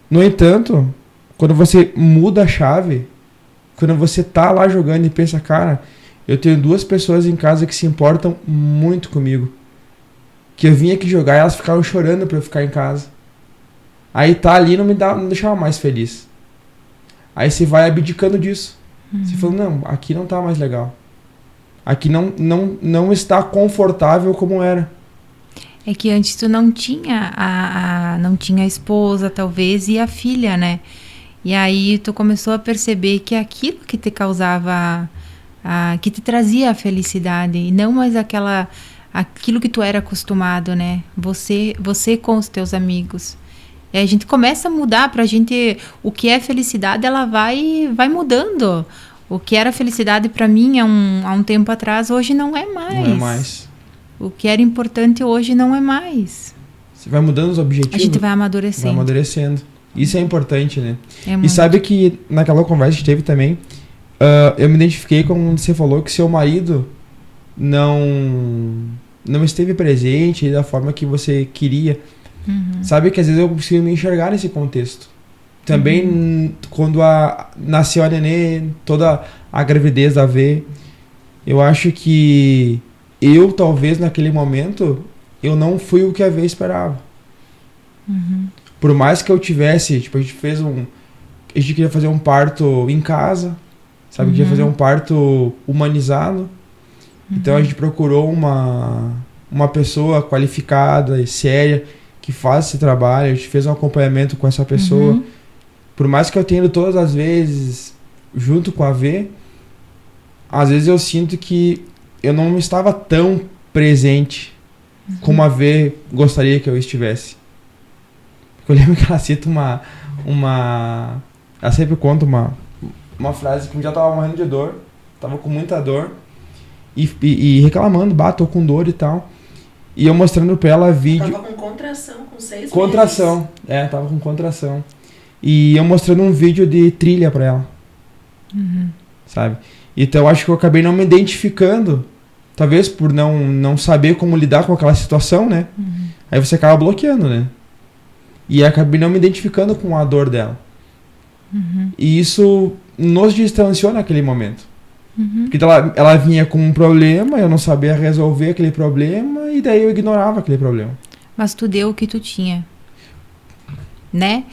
No entanto, quando você muda a chave, quando você tá lá jogando e pensa, cara, eu tenho 2 pessoas em casa que se importam muito comigo. Que eu vim aqui jogar e elas ficaram chorando pra eu ficar em casa. Aí tá ali não deixava mais feliz. Aí você vai abdicando disso. Você fala, não, aqui não tá mais legal. Aqui não está confortável como era. É que antes tu não tinha não tinha a esposa, talvez, e a filha, né? E aí tu começou a perceber que aquilo que te causava, que te trazia a felicidade, e não mais aquilo que tu era acostumado, né? Você com os teus amigos. E a gente começa a mudar pra gente, o que é felicidade, ela vai mudando. O que era felicidade pra mim há um tempo atrás, hoje não é mais. Não é mais. O que era importante hoje não é mais. Você vai mudando os objetivos. A gente vai amadurecendo. Vai amadurecendo. Isso é importante, né? E sabe que naquela conversa que teve também, eu me identifiquei com você falou que seu marido não esteve presente da forma que você queria. Sabe que às vezes eu consigo me enxergar nesse contexto. Também quando nasceu a nenê, toda a gravidez da V, eu acho que eu talvez naquele momento eu não fui o que a V esperava. Por mais que eu tivesse, tipo, a gente queria fazer um parto em casa, sabe? Queria fazer um parto humanizado. Então a gente procurou uma pessoa qualificada e séria que faz esse trabalho. A gente fez um acompanhamento com essa pessoa. Por mais que eu tenha ido todas as vezes junto com a V, às vezes eu sinto que eu não estava tão presente como a V gostaria que eu estivesse. Eu lembro que ela cita ela sempre conta uma frase que um dia eu tava morrendo de dor, tava com muita dor e reclamando, tô com dor e tal. E eu mostrando pra ela vídeo. Tava com contração, com 6 meses. Contração, tava com contração. E eu mostrando um vídeo de trilha pra ela. Sabe? Então eu acho que eu acabei não me identificando talvez por não saber como lidar com aquela situação, né? Aí você acaba bloqueando, né? E acabei não me identificando com a dor dela. E isso nos distanciou naquele momento. Porque ela vinha com um problema, eu não sabia resolver aquele problema, e daí eu ignorava aquele problema. Mas tu deu o que tu tinha, né?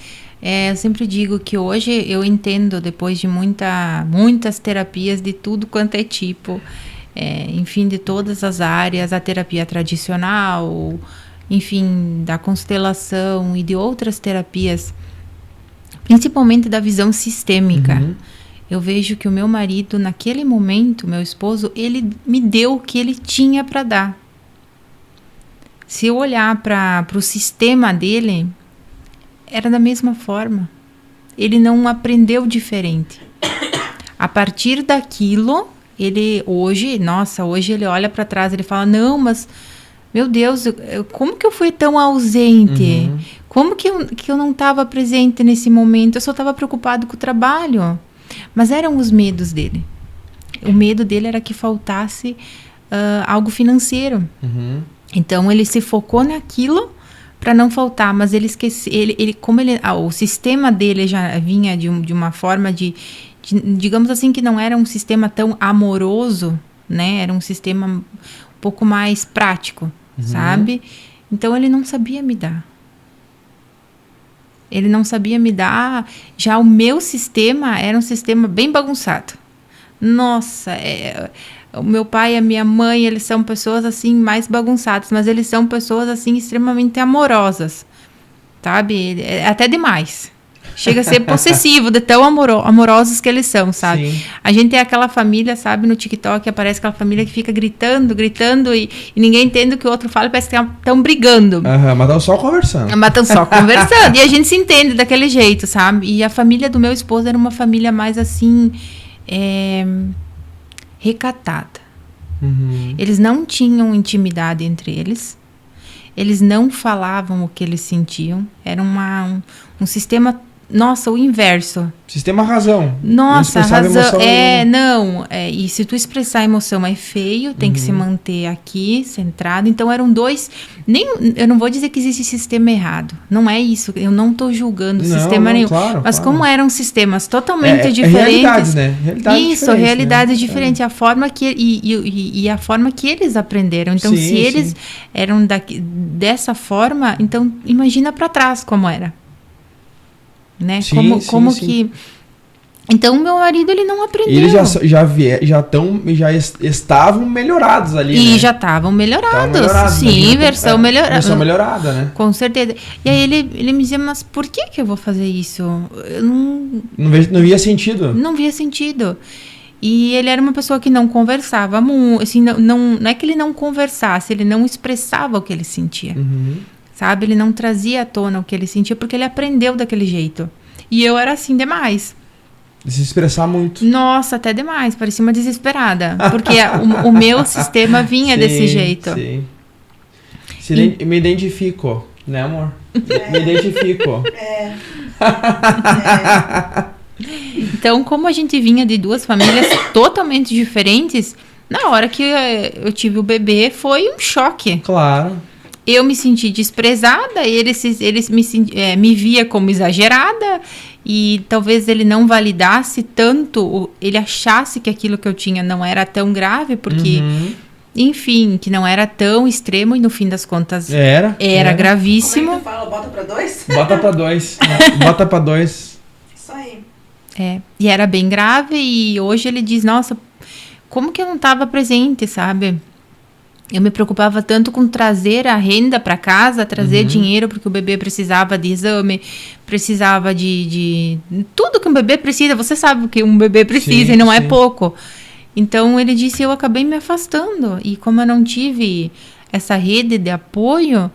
Eu sempre digo que hoje eu entendo, depois de muitas terapias de tudo quanto é tipo, enfim, de todas as áreas, a terapia tradicional, enfim, da constelação e de outras terapias, principalmente da visão sistêmica. Eu vejo que o meu marido, naquele momento, meu esposo, ele me deu o que ele tinha para dar. Se eu olhar para o sistema dele, era da mesma forma. Ele não aprendeu diferente. A partir daquilo, hoje ele olha para trás, ele fala, não, mas, meu Deus, como que eu fui tão ausente? Como que eu não estava presente nesse momento? Eu só estava preocupado com o trabalho. Mas eram os medos dele. O medo dele era que faltasse algo financeiro. Então ele se focou naquilo para não faltar, mas ele esqueceu. O sistema dele já vinha de uma forma de, digamos assim, que não era um sistema tão amoroso, né? Era um sistema um pouco mais prático, sabe? Então ele não sabia me dar. Ele não sabia me dar. Já o meu sistema era um sistema bem bagunçado. Nossa, o meu pai e a minha mãe, eles são pessoas assim mais bagunçadas, mas eles são pessoas assim extremamente amorosas, sabe? Até demais. Chega a ser possessivo de tão amorosos que eles são, sabe? Sim. A gente é aquela família, sabe, no TikTok aparece aquela família que fica gritando e ninguém entende o que o outro fala, parece que estão brigando. Mas estão só conversando. Mas estão só conversando. E a gente se entende daquele jeito, sabe? E a família do meu esposo era uma família mais assim, recatada. Eles não tinham intimidade entre eles. Eles não falavam o que eles sentiam. Era um sistema... Nossa, o inverso. Sistema razão. Nossa, razão. Emoção E se tu expressar a emoção é feio, tem que se manter aqui, centrado. Então eram dois. Eu não vou dizer que existe sistema errado. Não é isso. Eu não estou julgando sistema nenhum. Claro, mas como eram sistemas totalmente diferentes. Realidade, né? Realidade diferente. A forma que. E a forma que eles aprenderam. Então, se eles eram dessa forma, então imagina para trás como era. Né? Como que... Então, meu marido, ele não aprendeu. E eles já estavam melhorados ali, E né? já estavam melhorados. Sim, versão melhorada. Versão melhorada, né? Com certeza. E aí ele me dizia, mas por que eu vou fazer isso? Eu não via sentido. Não via sentido. E ele era uma pessoa que não conversava muito. Assim, não é que ele não conversasse, ele não expressava o que ele sentia. Sabe? Ele não trazia à tona o que ele sentia, porque ele aprendeu daquele jeito. E eu era assim demais. De se expressar muito. Nossa, até demais. Parecia uma desesperada. Porque o meu sistema vinha desse jeito. Sim. Me identifico, né, amor? Me identifico. Então, como a gente vinha de duas famílias totalmente diferentes, na hora que eu tive o bebê, foi um choque. Claro. Eu me senti desprezada, ele me via como exagerada, e talvez ele não validasse tanto, ele achasse que aquilo que eu tinha não era tão grave, porque, enfim, que não era tão extremo, e no fim das contas era gravíssimo. Como é que tu fala? Bota pra dois? Bota pra dois. Bota pra dois. Isso aí. E era bem grave, e hoje ele diz, nossa, como que eu não estava presente, sabe? Eu me preocupava tanto com trazer a renda para casa, trazer dinheiro, porque o bebê precisava de exame, precisava de tudo que um bebê precisa. Você sabe o que um bebê precisa, e não é pouco. Então, ele disse, eu acabei me afastando. E como eu não tive essa rede de apoio,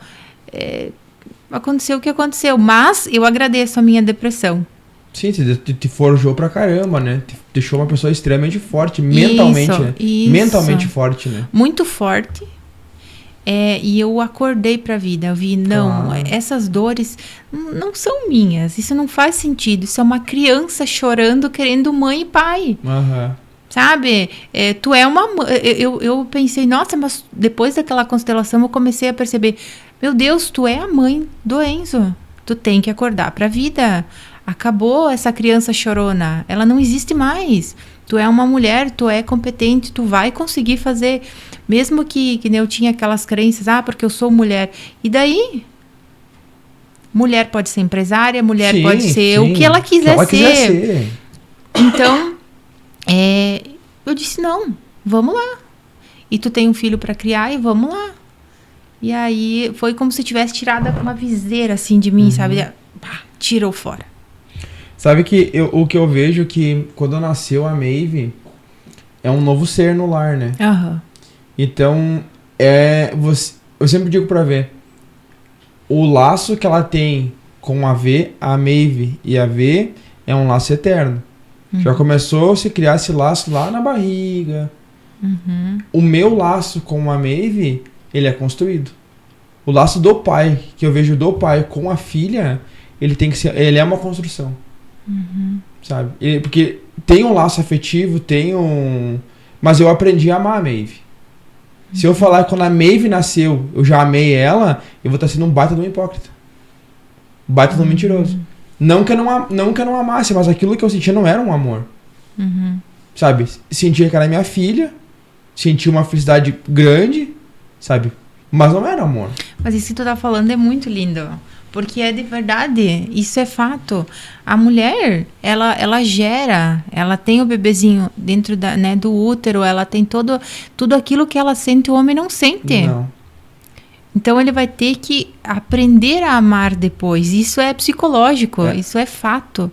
aconteceu o que aconteceu. Mas eu agradeço a minha depressão. Sim, te forjou pra caramba, né? Te deixou uma pessoa extremamente forte, mentalmente, né? Mentalmente forte, né? Muito forte. E eu acordei pra vida. Eu vi, essas dores não são minhas. Isso não faz sentido. Isso é uma criança chorando, querendo mãe e pai. Sabe? Tu é uma mãe. Eu pensei, nossa, mas depois daquela constelação eu comecei a perceber, meu Deus, tu é a mãe do Enzo. Tu tem que acordar pra vida. Acabou essa criança chorona. Ela não existe mais. Tu é uma mulher, tu é competente, tu vai conseguir fazer. Mesmo que nem eu tinha aquelas crenças, porque eu sou mulher. E daí? Mulher pode ser empresária, mulher pode ser o que ela quiser ser. Então, eu disse, não, vamos lá. E tu tem um filho pra criar e vamos lá. E aí, foi como se tivesse tirado uma viseira, assim, de mim, sabe? Pá, tirou fora. Sabe que o que eu vejo que quando nasceu a Maeve, é um novo ser no lar, né? Aham. Então, eu sempre digo pra ver, o laço que ela tem com a Maeve e a V é um laço eterno. Já começou a se criar esse laço lá na barriga. O meu laço com a Maeve, ele é construído. O laço do pai, que eu vejo do pai com a filha, ele é uma construção. Sabe? Porque tem um laço afetivo, mas eu aprendi a amar a Maeve. Se eu falar que quando a Maeve nasceu, eu já amei ela, eu vou estar sendo um baita de um hipócrita. Baita de um mentiroso. Não que eu não amasse, mas aquilo que eu sentia não era um amor. Sabe? Sentia que era minha filha, sentia uma felicidade grande, sabe? Mas não era amor. Mas isso que tu tá falando é muito lindo. Porque é de verdade, isso é fato. A mulher, ela gera, ela tem o bebezinho dentro do útero, ela tem tudo aquilo que ela sente, o homem não sente. Não. Então ele vai ter que aprender a amar depois. Isso é psicológico, isso é fato.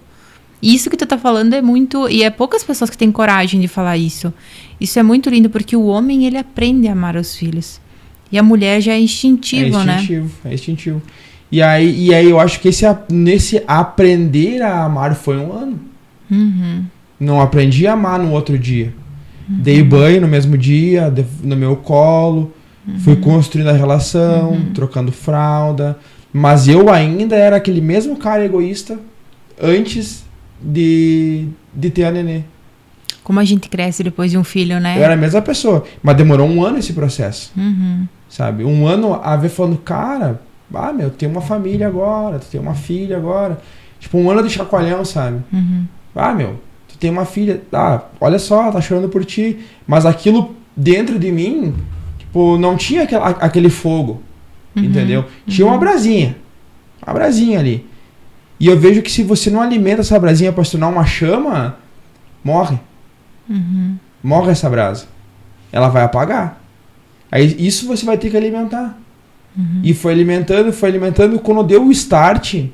Isso que tu tá falando é muito... E é poucas pessoas que têm coragem de falar isso. Isso é muito lindo, porque o homem, ele aprende a amar os filhos. E a mulher já é instintivo, né? É instintivo. E aí eu acho que nesse aprender a amar foi um ano. Não aprendi a amar no outro dia. Dei banho no mesmo dia, no meu colo. Fui construindo a relação, trocando fralda. Mas eu ainda era aquele mesmo cara egoísta antes de ter a nenê. Como a gente cresce depois de um filho, né? Eu era a mesma pessoa. Mas demorou um ano esse processo. Sabe? Um ano a ver falando, cara... tu tem uma família agora, tu tem uma filha agora. Tipo, um ano de chacoalhão, sabe? Tu tem uma filha. Olha só, ela tá chorando por ti. Mas aquilo dentro de mim, tipo, não tinha aquele fogo. Entendeu? Tinha uma brasinha. Uma brasinha ali. E eu vejo que se você não alimenta essa brasinha pra se tornar uma chama, morre. Morre essa brasa. Ela vai apagar. Aí isso você vai ter que alimentar. E foi alimentando. Quando deu o start,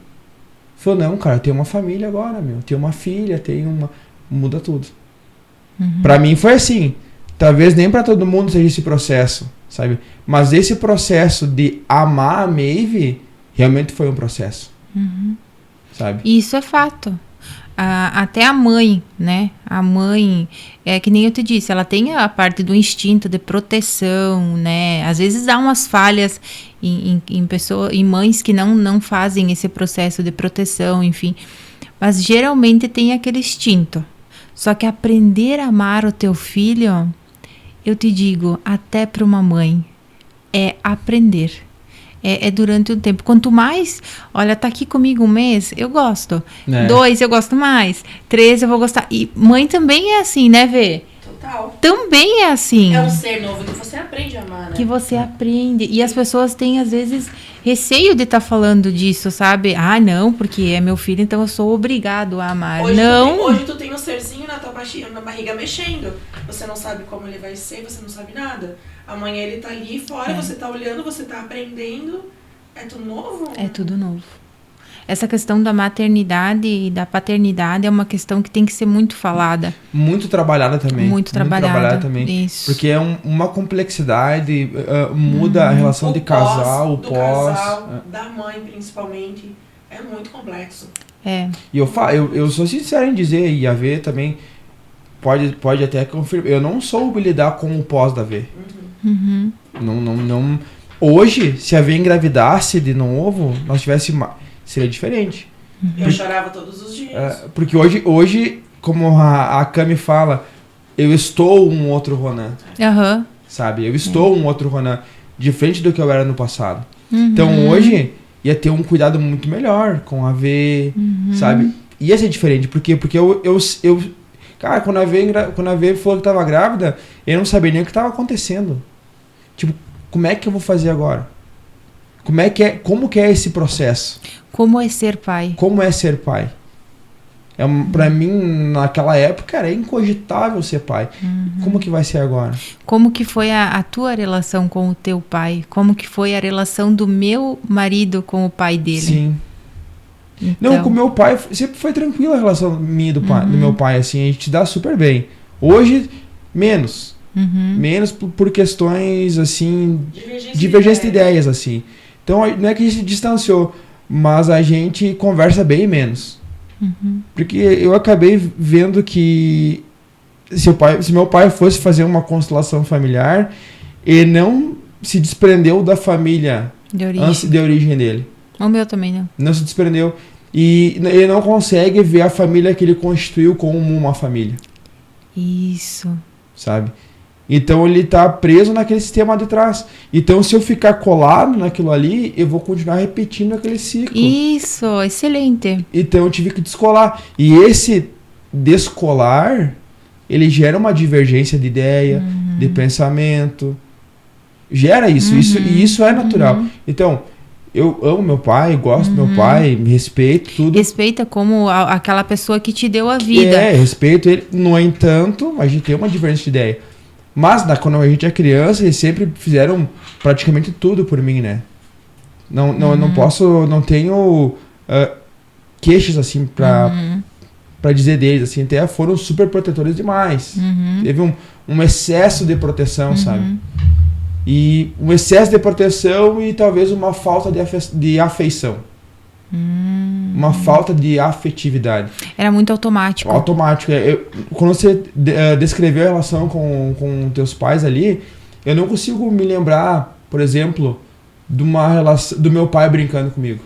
falou, não, cara, tem uma família agora, tem uma filha, muda tudo. Pra mim foi assim. Talvez nem pra todo mundo seja esse processo, sabe? Mas esse processo de amar a Maeve realmente foi um processo. Sabe? Isso é fato. Até a mãe, né? A mãe, que nem eu te disse, ela tem a parte do instinto de proteção, né? Às vezes dá umas falhas em mães que não fazem esse processo de proteção, enfim. Mas geralmente tem aquele instinto. Só que aprender a amar o teu filho, eu te digo, até para uma mãe, é aprender. É durante o tempo. Quanto mais, olha, tá aqui comigo um mês, eu gosto. 2, eu gosto mais. 3, eu vou gostar. E mãe também é assim, né, Vê? Total. Também é assim. É um ser novo que você aprende a amar, né? Que você aprende. E as pessoas têm, às vezes, receio de estar falando disso, sabe? Não, porque é meu filho, então eu sou obrigado a amar. Hoje tu tem um serzinho na barriga mexendo. Você não sabe como ele vai ser, você não sabe nada. Amanhã ele tá ali fora, você tá olhando, você tá aprendendo. É tudo novo? É tudo novo. Essa questão da maternidade e da paternidade é uma questão que tem que ser muito falada. Muito trabalhada também. Muito trabalhada também. Isso. Porque é uma complexidade, muda a relação de casal, o pós. Casal, da mãe principalmente. É muito complexo. E eu sou sincero em dizer, e a V também pode até confirmar. Eu não soube lidar com o pós da V. Não. Hoje, se a V engravidasse de novo, nós tivéssemos... Seria diferente. Eu chorava todos os dias. Porque hoje, como a Cami fala, eu estou um outro Ronan, Aham. sabe? Eu estou um outro Ronan, diferente do que eu era no passado. Uhum. Então hoje ia ter um cuidado muito melhor com a V, sabe? Ia ser diferente, por quê? Porque eu cara, quando a V falou que tava grávida, eu não sabia nem o que tava acontecendo. Tipo, como é que eu vou fazer agora? Como que é esse processo? Como é ser pai? Como é ser pai? Pra mim, naquela época, era incogitável ser pai. Como que vai ser agora? Como que foi a tua relação com o teu pai? Como que foi a relação do meu marido com o pai dele? Sim. Então, Não, com o meu pai, sempre foi tranquila a relação minha e do meu pai, assim, a gente dá super bem. Hoje, menos. Menos por questões, assim, divergência de ideias, assim. Então, não é que a gente se distanciou, mas a gente conversa bem menos. Porque eu acabei vendo que se meu pai fosse fazer uma constelação familiar, ele não se desprendeu da família de origem dele. O meu também não. Não se desprendeu. E ele não consegue ver a família que ele constituiu como uma família. Isso. Sabe? Então ele tá preso naquele sistema de trás. Então se eu ficar colado naquilo ali, eu vou continuar repetindo aquele ciclo. Isso, excelente. Então eu tive que descolar. E esse descolar, ele gera uma divergência de ideia, de pensamento. Gera isso. E isso é natural. Então, eu amo meu pai, gosto do meu pai, me respeito, tudo. Respeita como aquela pessoa que te deu a vida. Respeito ele. No entanto, a gente tem uma divergência de ideia. Mas quando a gente é criança, eles sempre fizeram praticamente tudo por mim, né? Eu não posso, não tenho queixas assim pra dizer deles, assim, até foram super protetores demais. Teve um excesso de proteção, sabe? E um excesso de proteção e talvez uma falta de afeição. Uma falta de afetividade. Era muito automático. Automático. Quando você descreveu a relação com teus pais ali, eu não consigo me lembrar, por exemplo, de uma relação do meu pai brincando comigo.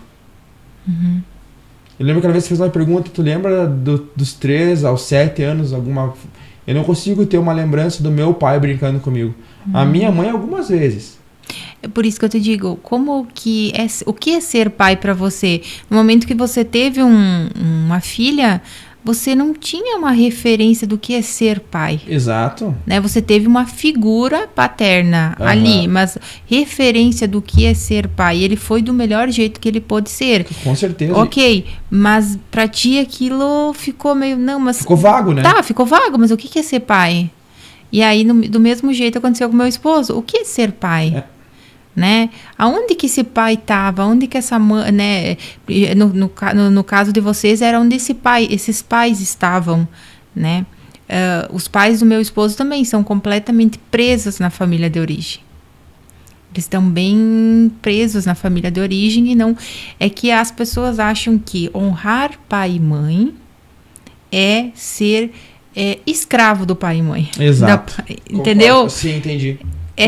Eu lembro que uma vez você fez uma pergunta, tu lembra dos 3 aos 7 anos, eu não consigo ter uma lembrança do meu pai brincando comigo. A minha mãe algumas vezes. É por isso que eu te digo, o que é ser pai para você? No momento que você teve uma filha, você não tinha uma referência do que é ser pai. Exato. Né? Você teve uma figura paterna ali, mas referência do que é ser pai, ele foi do melhor jeito que ele pôde ser. Com certeza. Ok, mas pra ti aquilo ficou meio... Ficou vago, né? Tá, ficou vago, mas o que é ser pai? E aí, do mesmo jeito aconteceu com meu esposo. O que é ser pai? Né? Aonde que esse pai estava? Onde que essa mãe, né? No caso de vocês, era onde esses pais estavam, né? Os pais do meu esposo também são completamente presos na família de origem. Eles estão bem presos na família de origem e não... É que as pessoas acham que honrar pai e mãe é ser escravo do pai e mãe. Exato. Entendeu? Concordo. Sim, entendi.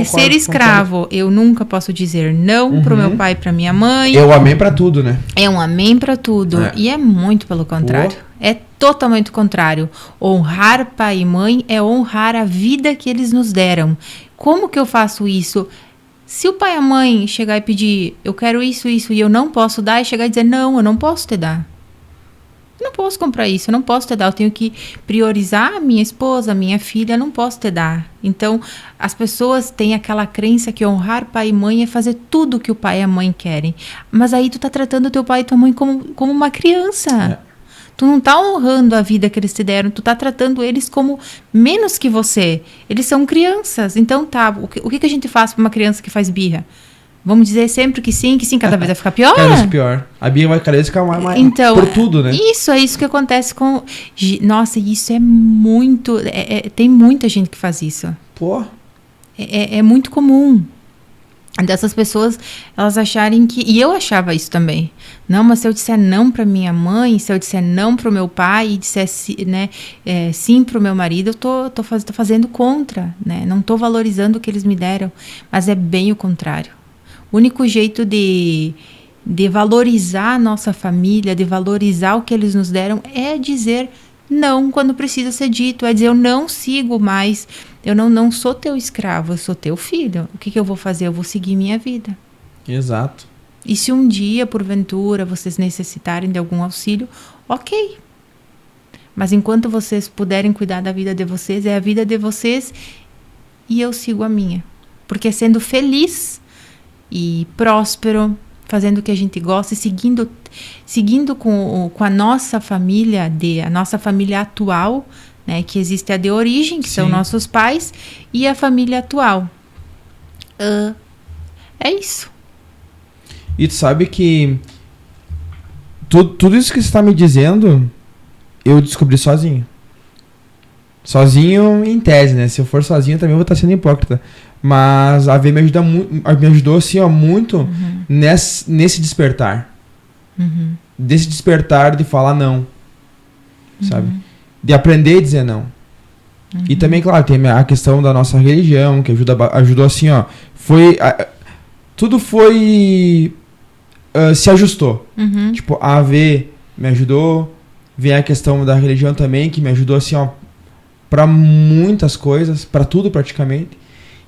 Ser escravo. Eu nunca posso dizer não pro meu pai e pra minha mãe. É um amém pra tudo, né? É um amém pra tudo. E é muito pelo contrário. É totalmente o contrário. Honrar pai e mãe é honrar a vida que eles nos deram. Como que eu faço isso? Se o pai e a mãe chegar e pedir, eu quero isso, e eu não posso dar, e chegar e dizer, não, eu não posso te dar. Eu não posso comprar isso, eu não posso te dar, eu tenho que priorizar a minha esposa, a minha filha, eu não posso te dar. Então, as pessoas têm aquela crença que honrar pai e mãe é fazer tudo que o pai e a mãe querem. Mas aí tu tá tratando teu pai e tua mãe como uma criança. Tu não tá honrando a vida que eles te deram, tu tá tratando eles como menos que você. Eles são crianças. Então tá, o que a gente faz pra uma criança que faz birra? Vamos dizer sempre que sim, cada vez vai ficar pior? Cada vez pior. A birra vai cada vez ficar mais então, por tudo, né? Isso é isso que acontece com... Nossa, isso é muito... tem muita gente que faz isso. Pô. É muito comum. Dessas pessoas, elas acharem que... E eu achava isso também. Não, mas se eu disser não pra minha mãe, se eu disser não pro meu pai, e disser sim pro meu marido, eu tô fazendo contra, né? Não tô valorizando o que eles me deram. Mas é bem o contrário. O único jeito de valorizar a nossa família, de valorizar o que eles nos deram, é dizer não quando precisa ser dito. É dizer, eu não sigo mais, eu não sou teu escravo, eu sou teu filho. O que eu vou fazer? Eu vou seguir minha vida. Exato. E se um dia, porventura, vocês necessitarem de algum auxílio, ok. Mas enquanto vocês puderem cuidar da vida de vocês, é a vida de vocês e eu sigo a minha. Porque sendo feliz e próspero, fazendo o que a gente gosta e seguindo com a nossa família, a nossa família atual, né, que existe a de origem, que são nossos pais, e a família atual. É isso. E tu sabe que tudo isso que você está me dizendo, eu descobri sozinho. Sozinho em tese, né? Se eu for sozinho também eu vou estar sendo hipócrita. Mas a V me ajudou assim, ó, muito nesse despertar. Desse despertar de falar não. Sabe? De aprender a dizer não. E também, claro, tem a questão da nossa religião, que ajudou assim, ó. Tudo foi... se ajustou. Tipo, a AV me ajudou. Vem a questão da religião também, que me ajudou assim, ó, pra muitas coisas, pra tudo praticamente.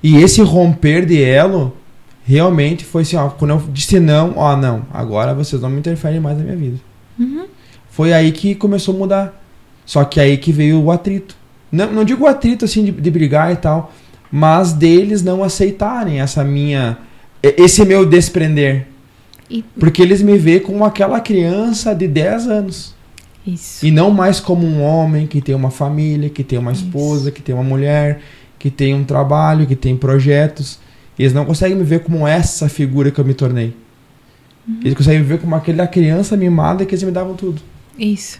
E esse romper de elo realmente foi assim, ó, quando eu disse não, ó, não, agora vocês não me interferem mais na minha vida. Foi aí que começou a mudar. Só que aí que veio o atrito. Não digo o atrito assim de brigar e tal, mas deles não aceitarem esse meu desprender. Porque eles me veem como aquela criança de 10 anos. Isso. E não mais como um homem que tem uma família, que tem uma esposa, que tem uma mulher, que tem um trabalho, que tem projetos. Eles não conseguem me ver como essa figura que eu me tornei. Eles conseguem me ver como aquela criança mimada que eles me davam tudo. Isso.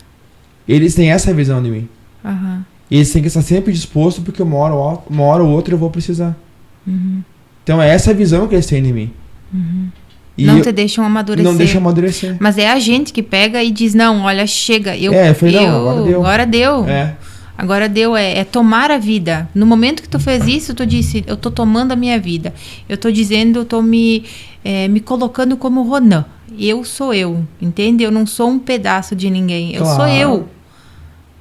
Eles têm essa visão de mim. E eles têm que estar sempre dispostos porque uma hora ou outra eu vou precisar. Então é essa visão que eles têm de mim. Não te deixam amadurecer. Não deixam amadurecer. Mas é a gente que pega e diz, não, olha, chega. Agora deu. Agora deu, é tomar a vida. No momento que tu fez isso, tu disse, eu tô tomando a minha vida. Eu tô dizendo, eu tô me colocando como Ronan. Eu sou eu, entende? Eu não sou um pedaço de ninguém. Eu sou eu.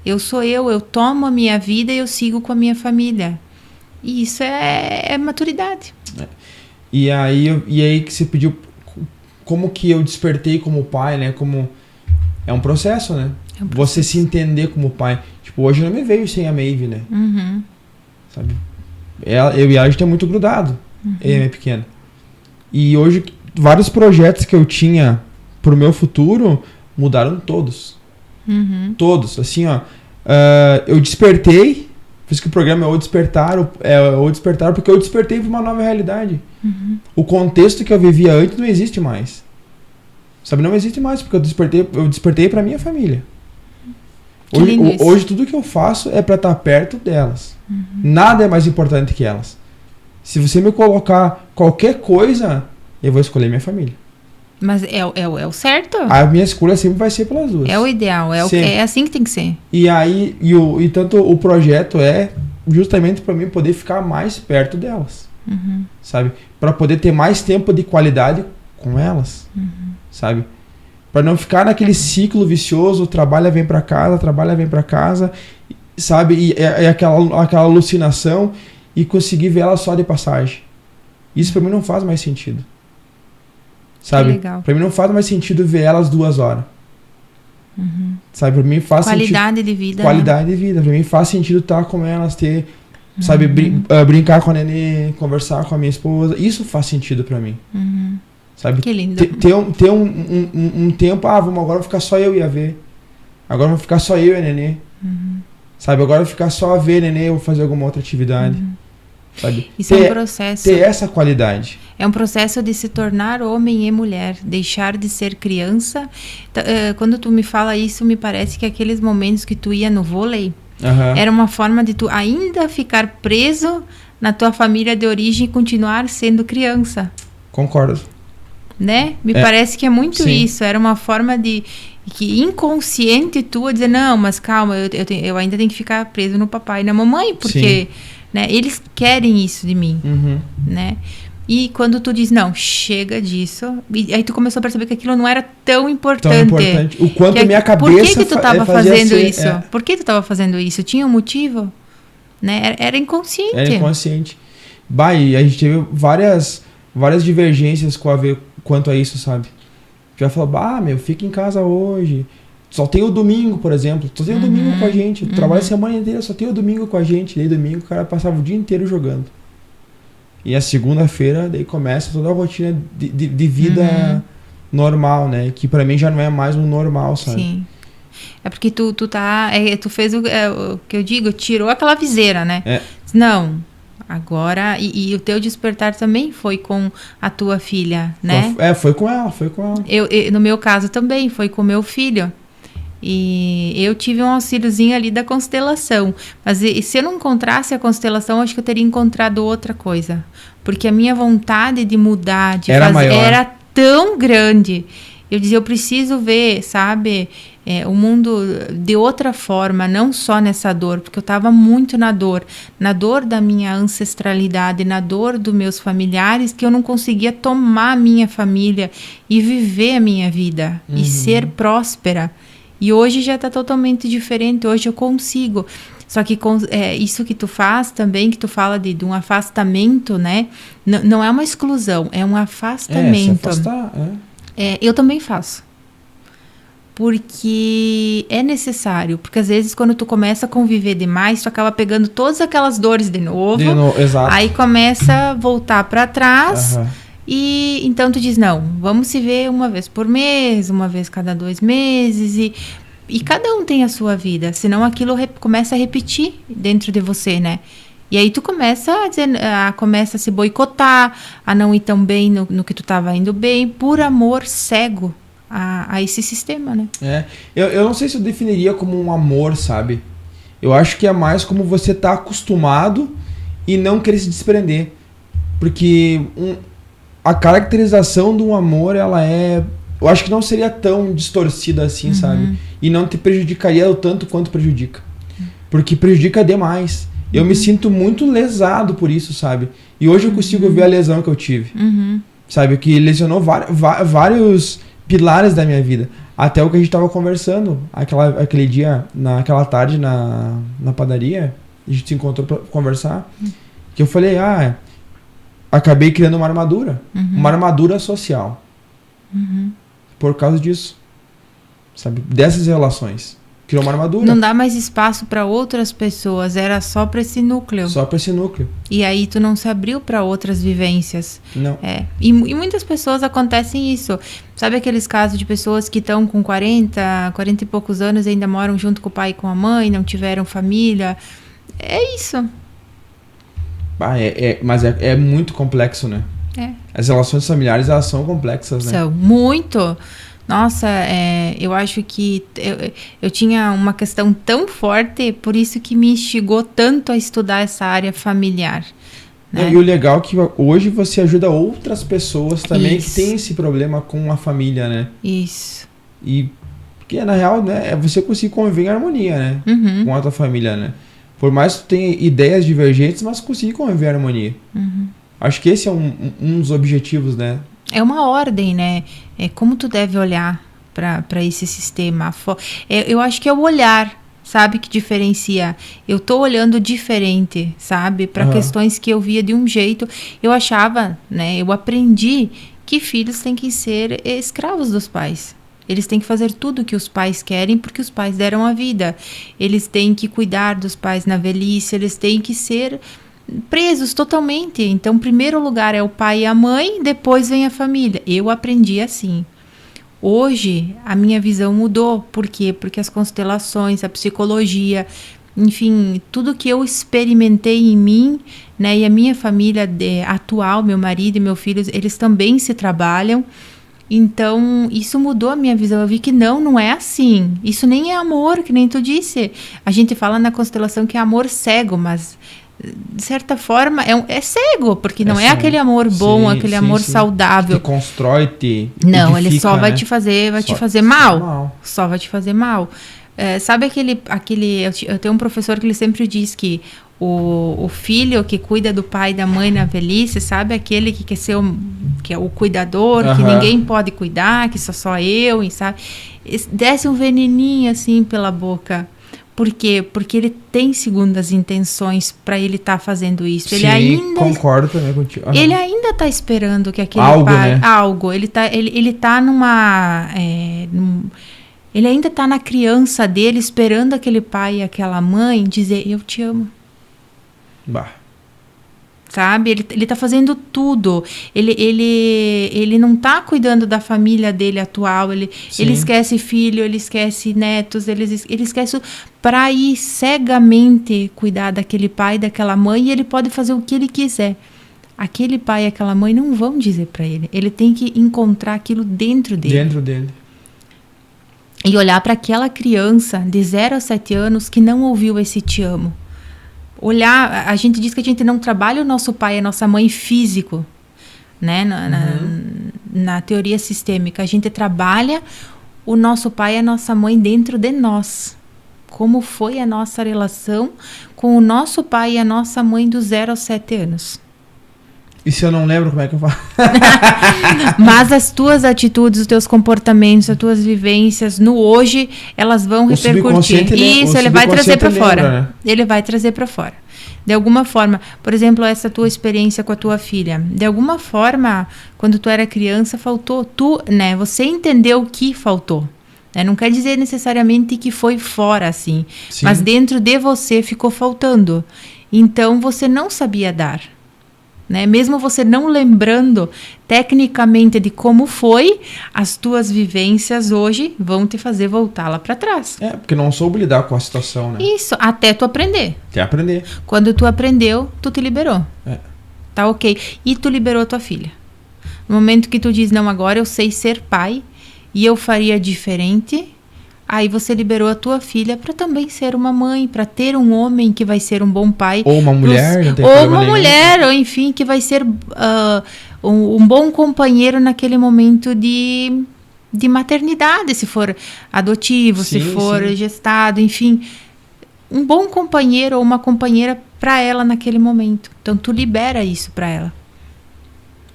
Eu sou eu tomo a minha vida e eu sigo com a minha família. E isso é maturidade. E aí que você pediu como que eu despertei como pai, né? Como é um processo, né? Você se entender como pai. Tipo, hoje não me veio sem a Maeve, né? Sabe? Eu e a gente é muito grudado. Ela é pequena. E hoje, vários projetos que eu tinha pro meu futuro mudaram todos. Todos. Assim, ó. Eu despertei. Por isso que o programa é O Despertar. O Despertar, porque eu despertei para uma nova realidade. O contexto que eu vivia antes não existe mais. Sabe? Não existe mais, porque eu despertei para minha família. Hoje tudo que eu faço é para estar perto delas. Nada é mais importante que elas. Se você me colocar qualquer coisa, eu vou escolher minha família. Mas é o certo? A minha escolha sempre vai ser pelas duas. É o ideal, é assim que tem que ser. E aí, e tanto o projeto é justamente para mim poder ficar mais perto delas. Sabe? Para poder ter mais tempo de qualidade com elas. Sabe? Para não ficar naquele ciclo vicioso, trabalha, vem para casa, sabe? E é aquela alucinação e conseguir ver ela só de passagem. Isso para mim não faz mais sentido. Sabe? Para mim não faz mais sentido ver elas 2 horas. Sabe? Para mim faz qualidade sentido. De vida. Qualidade de vida. Para mim faz sentido estar com elas, ter, sabe, brincar com a nenê, conversar com a minha esposa. Isso faz sentido para mim. Sabe? Que lindo. Ter um tempo, agora vou ficar só eu e a V. Agora vou ficar só eu e a nenê. Sabe? Agora vou ficar só a V, nenê, eu vou fazer alguma outra atividade. Sabe? Isso é um processo. Ter essa qualidade. É um processo de se tornar homem e mulher, deixar de ser criança. Quando tu me fala isso, me parece que aqueles momentos que tu ia no vôlei, era uma forma de tu ainda ficar preso na tua família de origem e continuar sendo criança. Concordo. Né? Me parece que é muito isso. Era uma forma de que inconsciente tua dizer, não, mas calma, eu ainda tenho que ficar preso no papai e na mamãe, porque né, eles querem isso de mim, né? E quando tu diz, não, chega disso, e aí tu começou a perceber que aquilo não era tão importante. Tão importante. O quanto a minha cabeça Por que tu tava fazendo ser, isso? Por que tu tava fazendo isso? Tinha um motivo? Né? Era inconsciente. Era inconsciente. Bah, e a gente teve várias divergências quanto a isso, sabe? Já falou, fica em casa hoje. Só tem o domingo, por exemplo. Só tem o domingo com a gente. Trabalha a semana inteira, só tem o domingo com a gente. Daí domingo o cara passava o dia inteiro jogando. E a segunda-feira, daí começa toda a rotina de vida normal, né? Que pra mim já não é mais um normal, sabe? Sim. É porque tu fez o que eu digo, tirou aquela viseira, né? Não, agora... E o teu despertar também foi com a tua filha, né? Foi com ela. No meu caso também, foi com o meu filho. E eu tive um auxíliozinho ali da constelação. Mas se eu não encontrasse a constelação, acho que eu teria encontrado outra coisa. Porque a minha vontade de mudar, de fazer, era tão grande. Eu dizia, eu preciso ver, sabe, o mundo de outra forma, não só nessa dor. Porque eu estava muito na dor da minha ancestralidade, na dor dos meus familiares, que eu não conseguia tomar a minha família e viver a minha vida e ser próspera. E hoje já está totalmente diferente, hoje eu consigo. Só que isso que tu faz também, que tu fala de um afastamento, né? Não é uma exclusão, é um afastamento. Se afastar, eu também faço. Porque é necessário. Porque às vezes quando tu começa a conviver demais, tu acaba pegando todas aquelas dores de novo. Exato. Aí começa a voltar para trás. E então tu diz, não, vamos se ver uma vez por mês, uma vez cada 2 meses, e cada um tem a sua vida, senão aquilo começa a repetir dentro de você, né? E aí tu começa a se boicotar, a não ir tão bem no que tu estava indo bem, por amor cego a esse sistema, né? Eu não sei se eu definiria como um amor, sabe? Eu acho que é mais como você tá acostumado e não querer se desprender. Porque a caracterização de um amor, eu acho que não seria tão distorcida assim, sabe? E não te prejudicaria o tanto quanto prejudica. Porque prejudica demais. Eu me sinto muito lesado por isso, sabe? E hoje eu consigo ver a lesão que eu tive. Sabe? Que lesionou vários pilares da minha vida. Até o que a gente tava conversando aquele dia, naquela tarde na padaria. A gente se encontrou pra conversar. Que eu falei, acabei criando uma armadura social. Por causa disso. Sabe? Dessas relações. Criou uma armadura. Não dá mais espaço para outras pessoas, era só para esse núcleo. Só para esse núcleo. E aí tu não se abriu para outras vivências. Não. E muitas pessoas acontecem isso. Sabe aqueles casos de pessoas que estão com 40 e poucos anos e ainda moram junto com o pai e com a mãe, não tiveram família? É isso. Mas é muito complexo, né? As relações familiares, elas são complexas, né? São muito. Nossa, eu acho que eu tinha uma questão tão forte, por isso que me instigou tanto a estudar essa área familiar. Né? E o legal é que hoje você ajuda outras pessoas também que têm esse problema com a família, né? Isso. E porque, na real, né, é você conseguir conviver em harmonia, né? Com a tua família, né? Por mais que tu tenha ideias divergentes, mas conseguir conviver em harmonia. Acho que esse é um dos objetivos, né? É uma ordem, né? É como tu deve olhar para esse sistema. Eu acho que é o olhar, sabe, que diferencia. Eu tô olhando diferente, sabe? Para questões que eu via de um jeito. Eu achava, né? Eu aprendi que filhos têm que ser escravos dos pais. Eles têm que fazer tudo o que os pais querem porque os pais deram a vida. Eles têm que cuidar dos pais na velhice, eles têm que ser presos totalmente. Então, primeiro lugar é o pai e a mãe, depois vem a família. Eu aprendi assim. Hoje, a minha visão mudou. Por quê? Porque as constelações, a psicologia, enfim, tudo que eu experimentei em mim, né, e a minha família atual, meu marido e meus filhos, eles também se trabalham. Então, isso mudou a minha visão. Eu vi que não é assim. Isso nem é amor, que nem tu disse. A gente fala na constelação que é amor cego, mas de certa forma é cego, porque não é aquele amor bom, aquele amor saudável. Que constrói, não, edifica, ele só vai né? te fazer mal. Só vai te fazer mal. Sabe aquele eu tenho um professor que ele sempre diz que o filho que cuida do pai e da mãe na velhice, sabe? Aquele que quer ser que é o cuidador, que ninguém pode cuidar, que só eu, sabe? Desce um veneninho assim pela boca. Por quê? Porque ele tem segundas intenções para ele estar fazendo isso. Sim, ele ainda concordo também contigo. Ele ainda tá esperando que aquele algo, pai... Né? Algo. Ele tá numa... ele ainda tá na criança dele, esperando aquele pai e aquela mãe dizer, eu te amo. Bah. Sabe? Ele tá fazendo tudo. Ele não tá cuidando da família dele atual. Ele esquece filho, ele esquece netos, ele esquece para ir cegamente cuidar daquele pai, daquela mãe, e ele pode fazer o que ele quiser. Aquele pai e aquela mãe não vão dizer para ele. Ele tem que encontrar aquilo dentro dele. Dentro dele. E olhar para aquela criança de 0 a 7 anos que não ouviu esse te amo. Olhar, a gente diz que a gente não trabalha o nosso pai e a nossa mãe físico, né? Na teoria sistêmica, a gente trabalha o nosso pai e a nossa mãe dentro de nós. Como foi a nossa relação com o nosso pai e a nossa mãe dos 0 aos 7 anos. E se eu não lembro, como é que eu faço? Mas as tuas atitudes, os teus comportamentos, as tuas vivências no hoje, elas vão repercutir. Isso, ele vai trazer para fora. Né? Ele vai trazer para fora. De alguma forma, por exemplo, essa tua experiência com a tua filha. De alguma forma, quando tu era criança, faltou. Né? Você entendeu o que faltou. Né? Não quer dizer necessariamente que foi fora, assim. Sim. Mas dentro de você ficou faltando. Então, você não sabia dar. Né? Mesmo você não lembrando tecnicamente de como foi, as tuas vivências hoje vão te fazer voltar lá para trás. Porque não soube lidar com a situação, né? Isso, até tu aprender. Até aprender. Quando tu aprendeu, tu te liberou. Tá ok. E tu liberou a tua filha. No momento que tu diz, não, agora eu sei ser pai e eu faria diferente, aí você liberou a tua filha para também ser uma mãe, para ter um homem que vai ser um bom pai. Ou uma mulher. Não tem ou uma mulher, ou enfim, que vai ser um bom companheiro naquele momento de maternidade, se for adotivo, se for gestado, enfim. Um bom companheiro ou uma companheira para ela naquele momento. Então, tu libera isso para ela.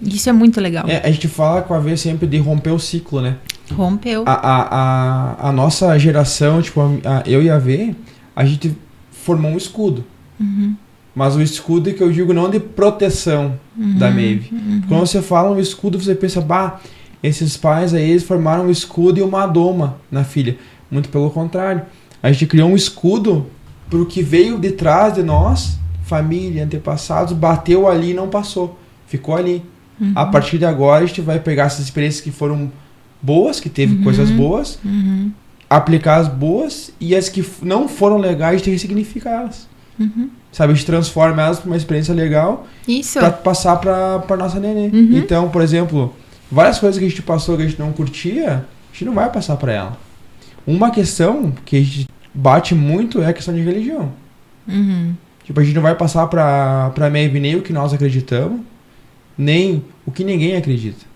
Isso é muito legal. A gente fala com a vez sempre de romper o ciclo, né? Rompeu. A nossa geração, tipo, eu e a V, a gente formou um escudo. Mas o escudo que eu digo não de proteção da Maeve. Quando você fala um escudo, você pensa, esses pais aí, eles formaram um escudo e uma doma na filha. Muito pelo contrário. A gente criou um escudo pro que veio de trás de nós, família, antepassados, bateu ali e não passou. Ficou ali. A partir de agora, a gente vai pegar essas experiências que foram boas, que teve coisas boas, aplicar as boas, e as que não foram legais, a gente ressignifica elas. Sabe, a gente transforma elas para uma experiência legal para passar para nossa nenê. Então, por exemplo, várias coisas que a gente passou que a gente não curtia, a gente não vai passar para ela. Uma questão que a gente bate muito é a questão de religião. Tipo, a gente não vai passar para Maeve nem o que nós acreditamos, nem o que ninguém acredita.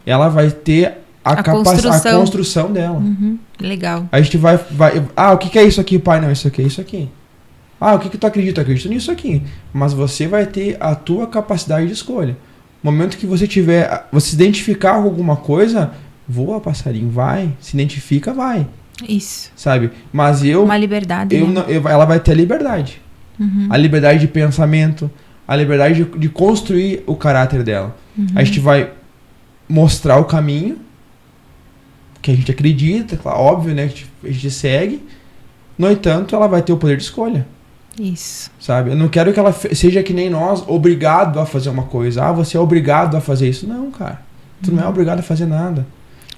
Ela vai ter a construção dela. Legal. A gente vai o que é isso aqui, pai? Não, isso aqui é isso aqui. O que tu acredita? Eu acredito nisso aqui. Mas você vai ter a tua capacidade de escolha. No momento que você se identificar com alguma coisa, voa, passarinho, vai. Se identifica, vai. Isso. Sabe? Mas uma liberdade. Ela vai ter a liberdade. A liberdade de pensamento, a liberdade de construir o caráter dela. A gente vai mostrar o caminho que a gente acredita, claro, óbvio, né? Que a gente segue. No entanto, ela vai ter o poder de escolha. Isso. Sabe? Eu não quero que ela seja que nem nós, obrigado a fazer uma coisa. Você é obrigado a fazer isso. Não, cara. Tu não é obrigado a fazer nada.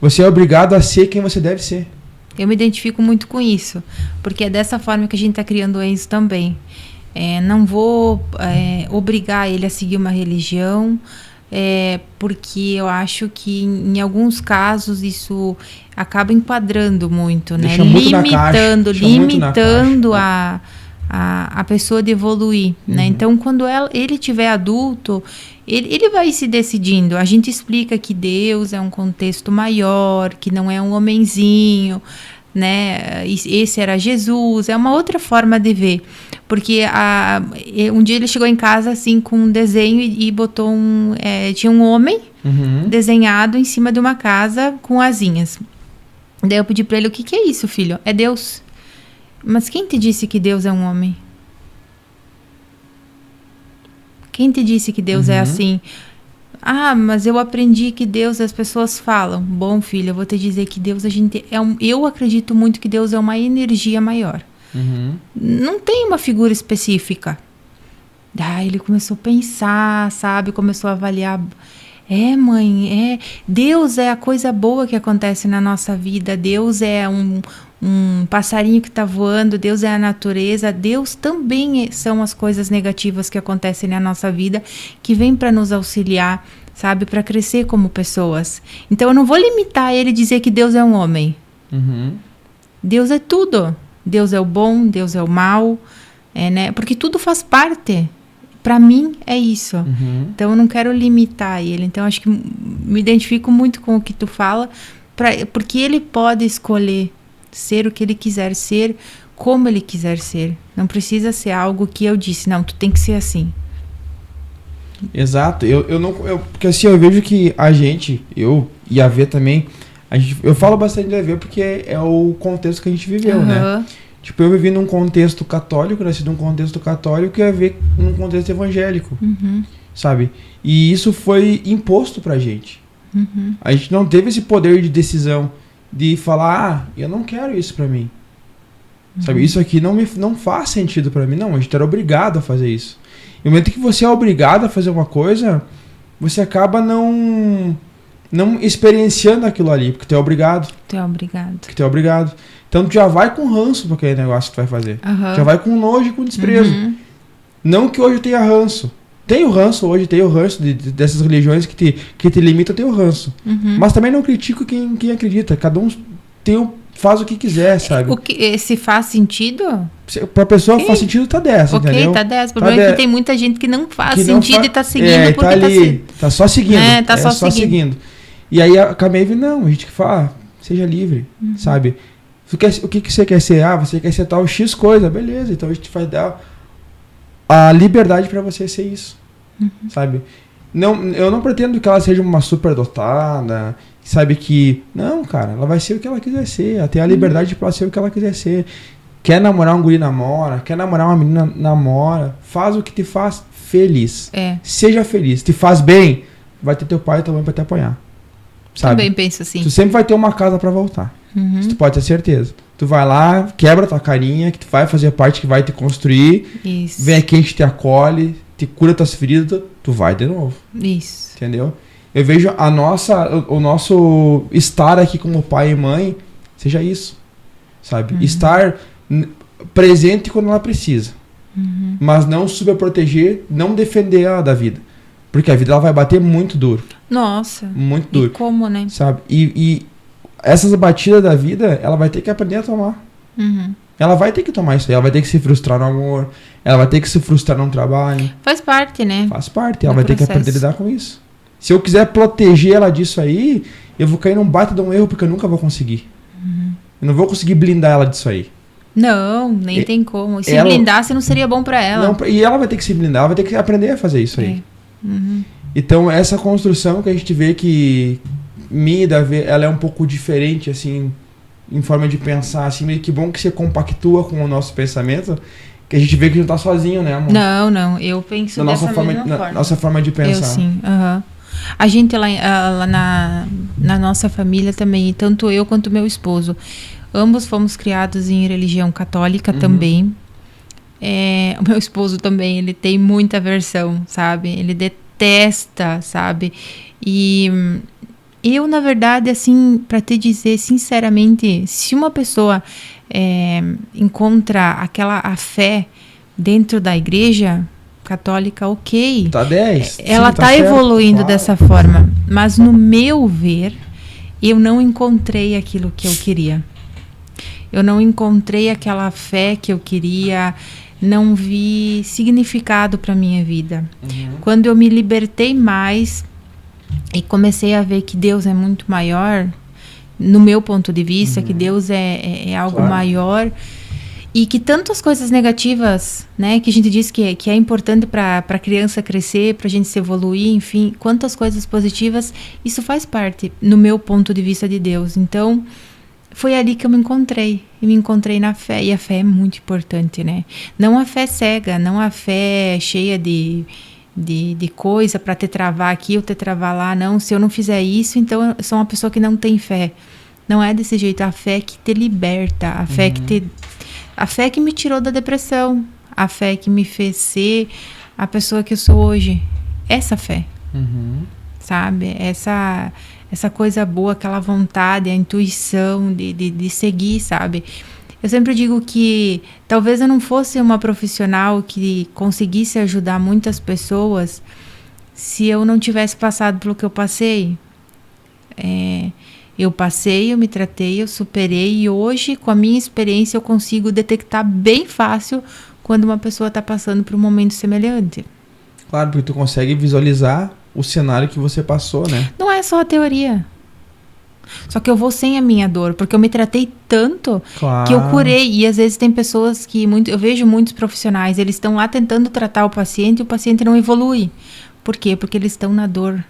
Você é obrigado a ser quem você deve ser. Eu me identifico muito com isso. Porque é dessa forma que a gente está criando o Enzo também. Não vou obrigar ele a seguir uma religião, porque eu acho que em alguns casos isso acaba enquadrando muito, né? Limitando a pessoa de evoluir, né? Então, quando ele tiver adulto, ele vai se decidindo. A gente explica que Deus é um contexto maior, que não é um homenzinho, né? Esse era Jesus, é uma outra forma de ver. Porque um dia ele chegou em casa, assim, com um desenho e botou tinha um homem desenhado em cima de uma casa com asinhas. Daí eu pedi pra ele, o que é isso, filho? É Deus. Mas quem te disse que Deus é um homem? Quem te disse que Deus é assim? Mas eu aprendi que Deus, as pessoas falam. Bom, filho, eu vou te dizer que Deus, eu acredito muito que Deus é uma energia maior. Não tem uma figura específica. Daí ele começou a pensar, sabe? Começou a avaliar. Mãe, Deus é a coisa boa que acontece na nossa vida. Deus é um passarinho que está voando. Deus é a natureza. Deus também são as coisas negativas que acontecem na nossa vida, que vêm para nos auxiliar, sabe? Para crescer como pessoas. Então eu não vou limitar ele e dizer que Deus é um homem. Deus é tudo. Deus é o bom, Deus é o mal, né? Porque tudo faz parte. Para mim, é isso. Então, eu não quero limitar ele. Então, acho que me identifico muito com o que tu fala, porque ele pode escolher ser o que ele quiser ser, como ele quiser ser. Não precisa ser algo que eu disse, não, tu tem que ser assim. Exato. Porque assim, eu vejo que eu e a V também, eu falo bastante da V porque é o contexto que a gente viveu, né? Tipo, eu vivi num contexto católico, nasci num contexto católico e a V num contexto evangélico, sabe? E isso foi imposto pra gente. A gente não teve esse poder de decisão de falar, eu não quero isso pra mim. Sabe? Isso aqui não faz sentido pra mim. Não, a gente era obrigado a fazer isso. E no momento que você é obrigado a fazer uma coisa, você acaba não experienciando aquilo ali, porque tu é obrigado. Porque tu é obrigado. Então tu já vai com ranço pra aquele negócio que tu vai fazer. Já vai com nojo e com desprezo. Não que hoje eu tenha ranço. Tenho ranço hoje, dessas religiões que te limitam, tenho ranço. Mas também não critico quem acredita. Cada um faz o que quiser, sabe? Se faz sentido? Pra pessoa faz sentido, tá 10, entendeu? Tá 10. O problema é que tem muita gente que não faz sentido e tá seguindo porque tá ali, tá só seguindo. Tá só seguindo. E aí a Camille, não, a gente que fala, seja livre, sabe? O que você quer ser? Você quer ser tal X coisa, beleza, então a gente vai dar a liberdade pra você ser isso, sabe? Eu não pretendo que ela seja uma superdotada, sabe que... Não, cara, ela vai ser o que ela quiser ser, ela tem a liberdade pra ser o que ela quiser ser. Quer namorar um guri, namora, quer namorar uma menina, namora, faz o que te faz feliz. Seja feliz, te faz bem, vai ter teu pai e tua mãe pra te apoiar. Sabe? Também penso assim. Tu sempre vai ter uma casa pra voltar. Isso tu pode ter certeza. Tu vai lá, quebra tua carinha, que tu vai fazer parte que vai te construir. Isso. Vem aqui, a gente te acolhe, te cura tuas feridas, tu vai de novo. Isso. Entendeu? Eu vejo o nosso estar aqui como pai e mãe, seja isso. Sabe? Estar presente quando ela precisa. Mas não superproteger, não defender ela da vida. Porque a vida ela vai bater muito duro. Nossa. Muito duro. E como, né? Sabe? E essas batidas da vida, ela vai ter que aprender a tomar. Ela vai ter que tomar isso aí. Ela vai ter que se frustrar no amor. Ela vai ter que se frustrar no trabalho. Faz parte, né? Faz parte. Ela vai ter que aprender a lidar com isso. Se eu quiser proteger ela disso aí, eu vou cair num baita de um erro, porque eu nunca vou conseguir. Eu não vou conseguir blindar ela disso aí. Não, nem tem como. Se blindasse, não seria bom pra ela. Não, e ela vai ter que se blindar, ela vai ter que aprender a fazer isso aí. Então, essa construção que a gente vê que ela é um pouco diferente, assim, em forma de pensar, assim, meio que bom que você compactua com o nosso pensamento, que a gente vê que não tá sozinho, né, amor? Não, eu penso dessa mesma forma. Nossa forma de pensar. Eu sim, A gente lá na nossa família também, tanto eu quanto meu esposo, ambos fomos criados em religião católica também. O meu esposo também, ele tem muita aversão, sabe? Ele detesta, sabe? E eu, na verdade, assim, para te dizer sinceramente, se uma pessoa encontra a fé dentro da igreja católica, ok. Tá 10. Ela tá certo, evoluindo claro. dessa forma. Mas no meu ver, eu não encontrei aquilo que eu queria. Eu não encontrei aquela fé que eu queria, não vi significado para minha vida. Quando eu me libertei mais e comecei a ver que Deus é muito maior, no meu ponto de vista, que Deus é algo maior, E que tantas coisas negativas, né, que a gente diz que é importante para a criança crescer, para a gente se evoluir, enfim, quantas coisas positivas, isso faz parte, no meu ponto de vista, de Deus. Então, foi ali que eu me encontrei. E me encontrei na fé. E a fé é muito importante, né? Não a fé cega, não a fé cheia de coisa para te travar aqui ou te travar lá. Não, se eu não fizer isso, então eu sou uma pessoa que não tem fé. Não é desse jeito. A fé que te liberta. A fé a fé que me tirou da depressão. A fé que me fez ser a pessoa que eu sou hoje. Essa fé. Sabe? Essa coisa boa, aquela vontade, a intuição de seguir, sabe? Eu sempre digo que talvez eu não fosse uma profissional que conseguisse ajudar muitas pessoas se eu não tivesse passado pelo que eu passei. Eu passei, eu me tratei, eu superei e hoje, com a minha experiência, eu consigo detectar bem fácil quando uma pessoa está passando por um momento semelhante. Claro, porque tu consegue visualizar o cenário que você passou, né? Não é só a teoria. Só que eu vou sem a minha dor, porque eu me tratei tanto que eu curei. E às vezes tem pessoas que... eu vejo muitos profissionais, eles estão lá tentando tratar o paciente e o paciente não evolui. Por quê? Porque eles estão na dor.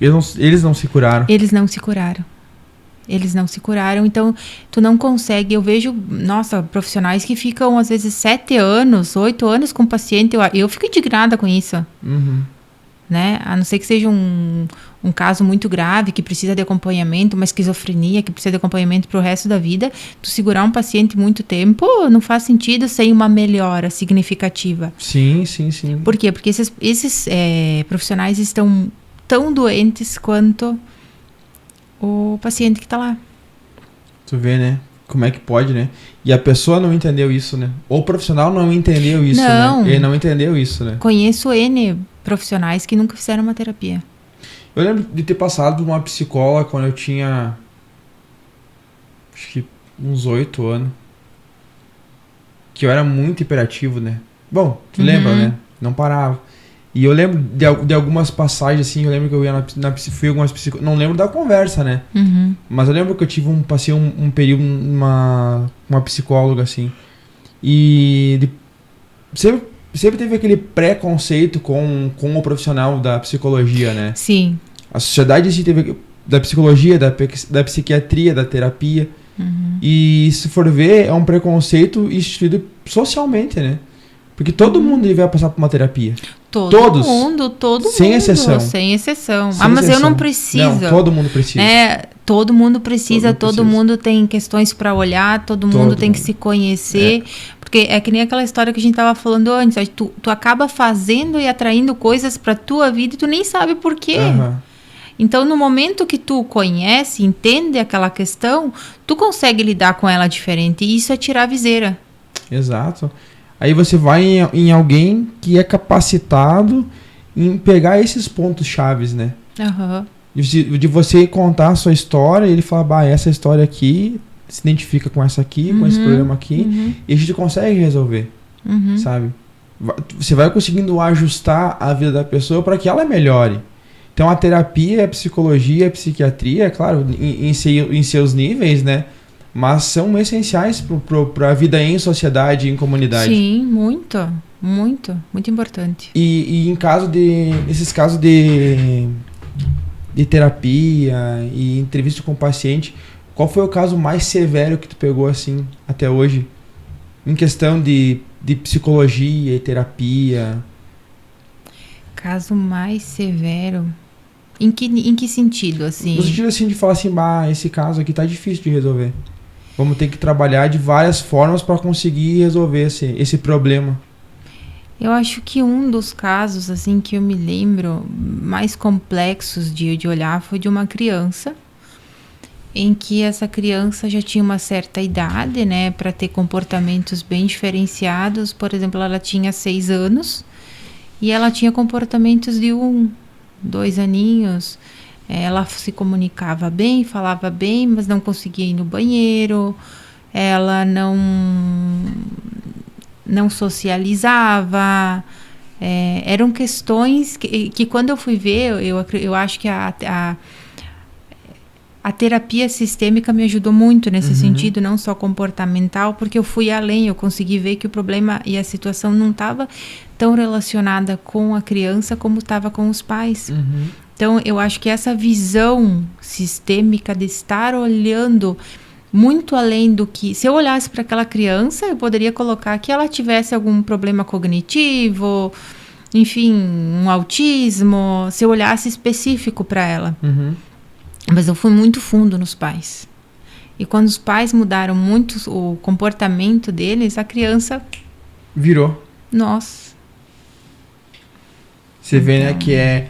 Eles não se curaram. Eles não se curaram. Eles não se curaram, então tu não consegue. Eu vejo, profissionais que ficam às vezes 7 anos, 8 anos com o paciente. Eu fico indignada com isso. Né? A não ser que seja um caso muito grave, que precisa de acompanhamento, uma esquizofrenia, que precisa de acompanhamento para o resto da vida. Tu segurar um paciente muito tempo não faz sentido sem uma melhora significativa. Sim. Por quê? Porque esses profissionais estão tão doentes quanto o paciente que está lá. Tu vê, né? Como é que pode, né? E a pessoa não entendeu isso, né? Ou o profissional não entendeu isso, não. Né? Ele não entendeu isso, né? Conheço N profissionais que nunca fizeram uma terapia. Eu lembro de ter passado por uma psicóloga quando eu tinha... acho que uns 8 anos. Que eu era muito hiperativo, né? Bom, tu lembra, né? Não parava. E eu lembro de algumas passagens, assim, eu lembro que eu ia fui algumas psicólogas, não lembro da conversa, né? Mas eu lembro que eu passei um período numa psicóloga, assim. E sempre teve aquele preconceito com o profissional da psicologia, né? Sim. A sociedade teve da psicologia, da psiquiatria, da terapia. E se for ver, é um preconceito instituído socialmente, né? Porque todo mundo vai passar por uma terapia. Todo mundo. Sem exceção. Sem exceção. Mas eu não preciso. Não, todo mundo precisa. Todo mundo precisa, todo mundo tem questões para olhar, todo mundo tem que se conhecer. Porque é que nem aquela história que a gente tava falando antes. Tu acaba fazendo e atraindo coisas pra tua vida e tu nem sabe por quê. Então, no momento que tu conhece, entende aquela questão, tu consegue lidar com ela diferente. E isso é tirar a viseira. Exato. Aí você vai em alguém que é capacitado em pegar esses pontos chaves, né? De você contar a sua história e ele falar, essa história aqui se identifica com essa aqui, com esse problema aqui, e a gente consegue resolver, sabe? Você vai conseguindo ajustar a vida da pessoa para que ela melhore. Então a terapia, a psicologia, a psiquiatria, claro, em seus níveis, né? Mas são essenciais para a vida em sociedade, em comunidade. Sim, muito importante. E nesses casos de terapia e entrevista com o paciente, qual foi o caso mais severo que tu pegou assim até hoje? Em questão de psicologia e terapia? Caso mais severo? Em que sentido, assim? No sentido assim de falar assim, esse caso aqui tá difícil de resolver. Vamos ter que trabalhar de várias formas para conseguir resolver esse problema. Eu acho que um dos casos, assim, que eu me lembro mais complexos de olhar foi de uma criança, em que essa criança já tinha uma certa idade, né, para ter comportamentos bem diferenciados. Por exemplo, ela tinha 6 anos e ela tinha comportamentos de 2 aninhos. Ela se comunicava bem, falava bem, mas não conseguia ir no banheiro. Ela não socializava. Eram questões que quando eu fui ver, eu acho que a terapia sistêmica me ajudou muito nesse sentido, não só comportamental, porque eu fui além, eu consegui ver que o problema e a situação não estava tão relacionada com a criança como estava com os pais. Então, eu acho que essa visão sistêmica de estar olhando muito além do que... Se eu olhasse para aquela criança, eu poderia colocar que ela tivesse algum problema cognitivo, enfim, um autismo, se eu olhasse específico para ela. Mas eu fui muito fundo nos pais. E quando os pais mudaram muito o comportamento deles, a criança... Virou. Nossa. Você vê, né, que é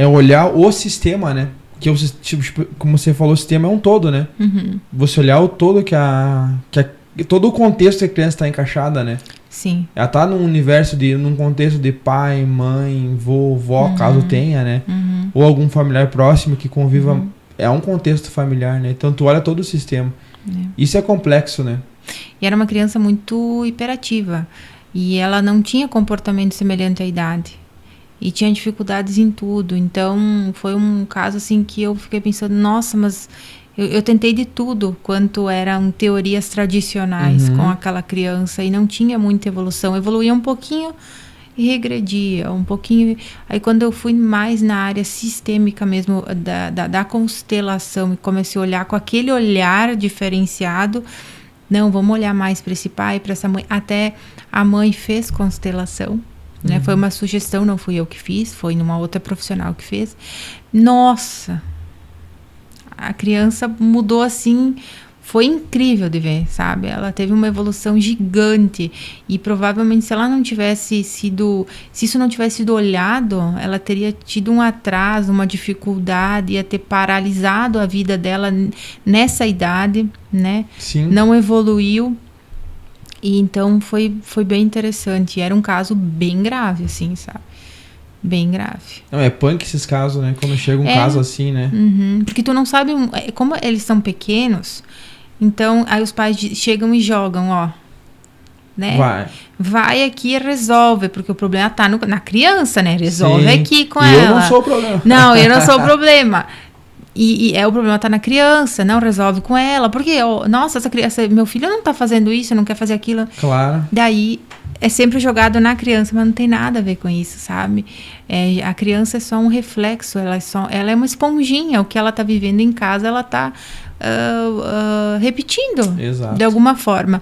olhar o sistema, né? Que tipo, como você falou, o sistema é um todo, né? Você olhar o todo todo o contexto que a criança está encaixada, né? Sim. Ela tá num contexto de pai, mãe, vovó, caso tenha, né? Ou algum familiar próximo que conviva. É um contexto familiar, né? Então tu olha todo o sistema. Isso é complexo, né? E era uma criança muito hiperativa. E ela não tinha comportamento semelhante à idade. E tinha dificuldades em tudo. Então, foi um caso assim que eu fiquei pensando, nossa, mas eu tentei de tudo quanto eram teorias tradicionais com aquela criança e não tinha muita evolução. Evoluía um pouquinho e regredia um pouquinho. Aí quando eu fui mais na área sistêmica mesmo da constelação e comecei a olhar com aquele olhar diferenciado, não, vamos olhar mais para esse pai, para essa mãe. Até a mãe fez constelação. Né? Foi uma sugestão, não fui eu que fiz, foi numa outra profissional que fez. Nossa, a criança mudou assim, foi incrível de ver, sabe? Ela teve uma evolução gigante e provavelmente se isso não tivesse sido olhado, ela teria tido um atraso, uma dificuldade, ia ter paralisado a vida dela nessa idade, né? Sim. Não evoluiu. E então foi bem interessante. Era um caso bem grave, assim, sabe? Bem grave. Não, é punk esses casos, né? Quando chega um caso assim, né? Porque tu não sabe... Como eles são pequenos, então aí os pais chegam e jogam, ó. Né? Vai aqui e resolve, porque o problema tá na criança, né? Resolve aqui com ela. Eu não sou o problema. Não, eu não sou o problema. E o problema tá na criança, não resolve com ela. Porque, nossa, essa criança, meu filho não tá fazendo isso, não quer fazer aquilo. Claro. Daí, é sempre jogado na criança, mas não tem nada a ver com isso, sabe? A criança é só um reflexo, ela é uma esponjinha. O que ela tá vivendo em casa, ela tá repetindo. Exato. De alguma forma.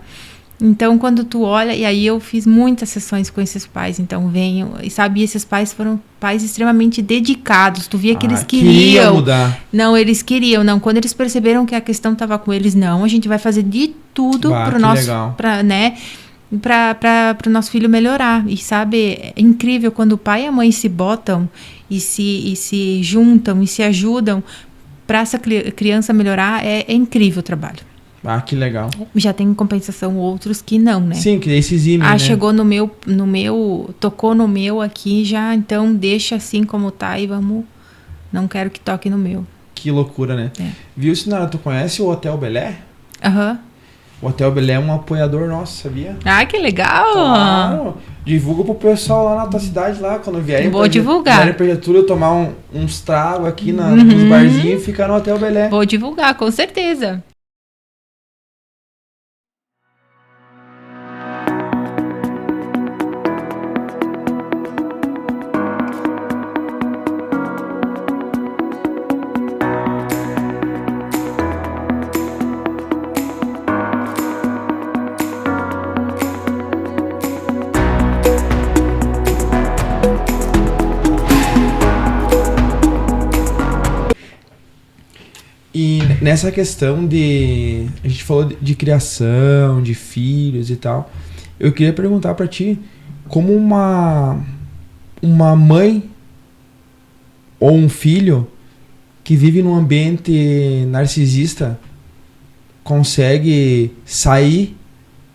Então, quando tu olha... E aí, eu fiz muitas sessões com esses pais. Então, e sabe, esses pais foram pais extremamente dedicados. Tu via que eles queriam mudar. Não, eles queriam. Não, quando eles perceberam que a questão estava com eles, não, a gente vai fazer de tudo pro nosso... Para o nosso filho melhorar. E sabe, é incrível quando o pai e a mãe se botam e se juntam e se ajudam para essa criança melhorar. É incrível o trabalho. Ah, que legal. Já tem em compensação outros que não, né? Sim, que esses eximem, né? Chegou no meu, tocou no meu aqui, já, então deixa assim como tá e vamos, não quero que toque no meu. Que loucura, né? Viu, Sinara, tu conhece o Hotel Belé? O Hotel Belé é um apoiador nosso, sabia? Ah, que legal! Claro! Divulga pro pessoal lá na tua cidade, lá, quando vierem. Vou divulgar. Vierem pra Getúlio tomar uns tragos aqui nos barzinhos e ficar no Hotel Belé. Vou divulgar, com certeza. E nessa questão a gente falou de criação, de filhos e tal. Eu queria perguntar pra ti, como uma mãe ou um filho que vive num ambiente narcisista consegue sair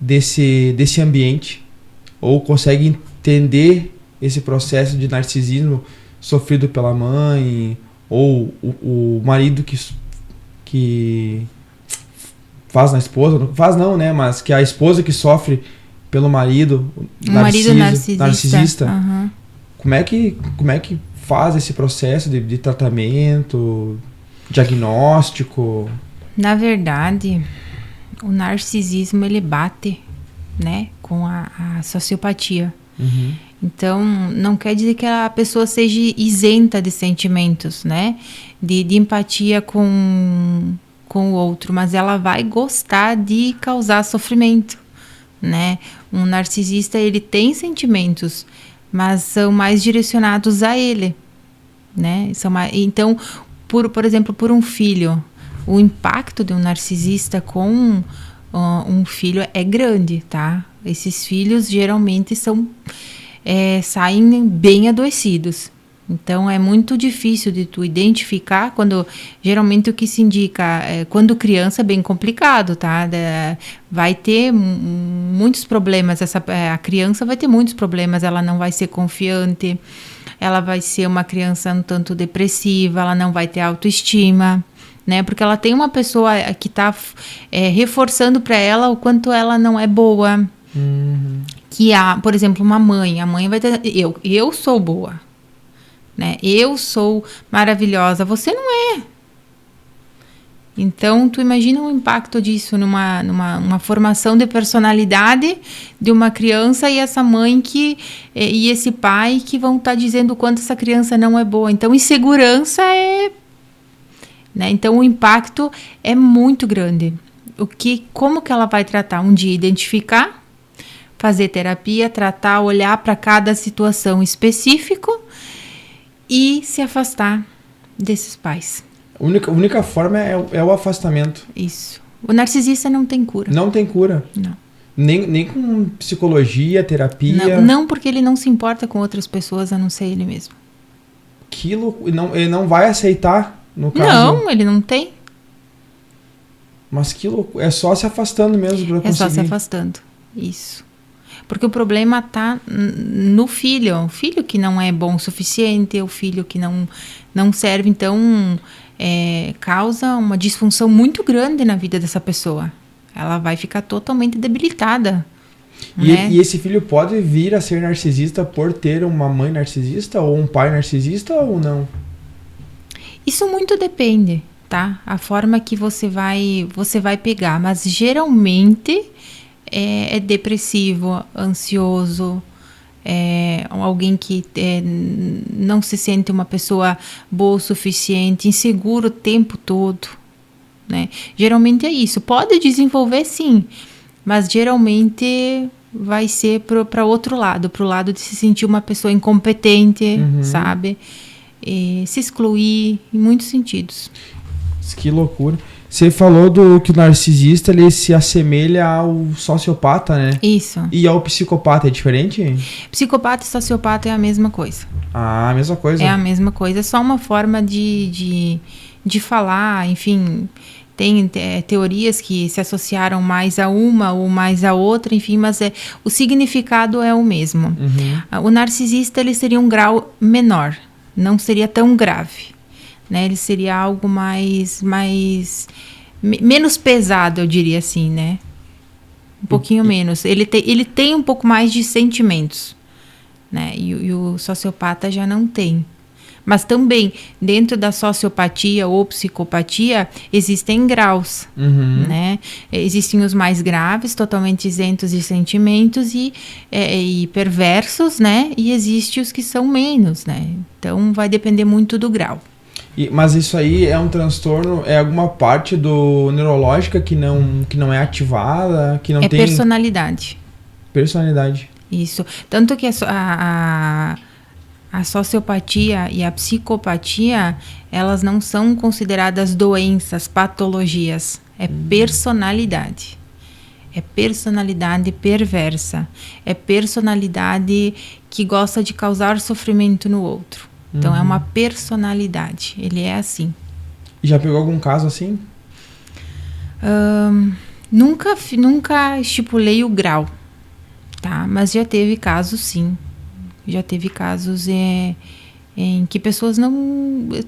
desse ambiente ou consegue entender esse processo de narcisismo sofrido pela mãe ou o marido que faz na esposa, não faz não, né? Mas que a esposa que sofre pelo marido, marido narcisista. Como é que faz esse processo de tratamento, diagnóstico? Na verdade, o narcisismo, ele bate, né, com a sociopatia. Então, não quer dizer que a pessoa seja isenta de sentimentos, né, de empatia com o outro, mas ela vai gostar de causar sofrimento, né. Um narcisista, ele tem sentimentos, mas são mais direcionados a ele, né. Então, por exemplo, por um filho, o impacto de um narcisista com um filho é grande, tá? Esses filhos geralmente saem bem adoecidos. Então, é muito difícil de tu identificar geralmente o que se indica, quando criança é bem complicado, tá? Vai ter muitos problemas, a criança vai ter muitos problemas, ela não vai ser confiante, ela vai ser uma criança um tanto depressiva, ela não vai ter autoestima, né? Porque ela tem uma pessoa que está reforçando para ela o quanto ela não é boa. Que por exemplo, uma mãe, a mãe vai ter, eu sou boa, né? Eu sou maravilhosa, você não é. Então, tu imagina o impacto disso numa formação de personalidade de uma criança, e essa mãe e esse pai que vão estar dizendo o quanto essa criança não é boa. Então, insegurança né? Então, o impacto é muito grande. Como que ela vai tratar? Um dia identificar, fazer terapia, tratar, olhar para cada situação específica e se afastar desses pais. A única forma é o afastamento. Isso. O narcisista não tem cura. Não tem cura? Não. Nem com psicologia, terapia? Não, porque ele não se importa com outras pessoas a não ser ele mesmo. Ele não vai aceitar, no caso? Não, ele não tem. Mas é só se afastando mesmo para conseguir. É só se afastando, isso. Porque o problema está no filho. O filho que não é bom o suficiente, o filho que não serve. Então, causa uma disfunção muito grande na vida dessa pessoa. Ela vai ficar totalmente debilitada. Né? E esse filho pode vir a ser narcisista por ter uma mãe narcisista ou um pai narcisista ou não? Isso muito depende, tá? A forma que você vai pegar. Mas geralmente é depressivo, ansioso, alguém que não se sente uma pessoa boa o suficiente, inseguro o tempo todo, né? Geralmente é isso. Pode desenvolver sim, mas geralmente vai ser para outro lado, para o lado de se sentir uma pessoa incompetente, sabe? E se excluir em muitos sentidos. Que loucura. Você falou que o narcisista ele se assemelha ao sociopata, né? Isso. E ao psicopata é diferente? Psicopata e sociopata é a mesma coisa. Ah, a mesma coisa. É a mesma coisa, é só uma forma de falar, enfim. Tem teorias que se associaram mais a uma ou mais a outra, enfim, mas o significado é o mesmo. O narcisista ele seria um grau menor, não seria tão grave. Né, ele seria algo menos pesado, eu diria assim, né? Um pouquinho menos. Ele tem um pouco mais de sentimentos, né? E o sociopata já não tem. Mas também, dentro da sociopatia ou psicopatia, existem graus, né? Existem os mais graves, totalmente isentos de sentimentos e perversos, né? E existem os que são menos, né? Então, vai depender muito do grau. Mas isso aí é um transtorno, é alguma parte neurológica que não é ativada, que não tem... É personalidade. Personalidade. Isso. Tanto que a sociopatia e a psicopatia, elas não são consideradas doenças, patologias. É personalidade. É personalidade perversa. É personalidade que gosta de causar sofrimento no outro. Então, é uma personalidade. Ele é assim. E já pegou algum caso assim? Nunca estipulei o grau, tá? Mas já teve casos, sim. Já teve casos em que pessoas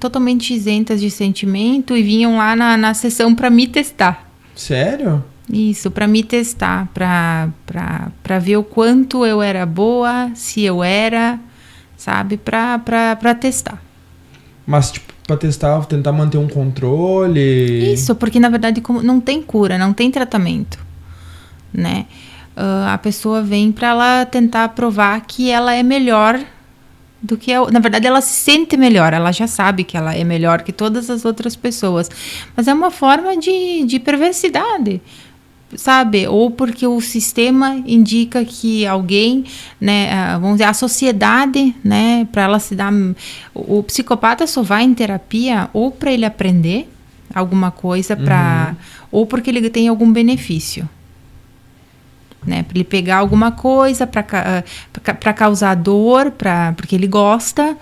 totalmente isentas de sentimento e vinham lá na sessão para me testar. Sério? Isso, para me testar, para ver o quanto eu era boa, se eu era... sabe, para testar. Mas, tipo, pra testar, tentar manter um controle. Isso, porque na verdade como não tem cura, não tem tratamento, né? A pessoa vem para ela tentar provar que ela é melhor do que na verdade ela se sente melhor, ela já sabe que ela é melhor que todas as outras pessoas, mas é uma forma de perversidade, sabe? Ou porque o sistema indica que alguém, né, vamos dizer, a sociedade, né, para ela se dar, o psicopata só vai em terapia ou para ele aprender alguma coisa, ou porque ele tem algum benefício, né, para ele pegar alguma coisa para causar dor, porque ele gosta,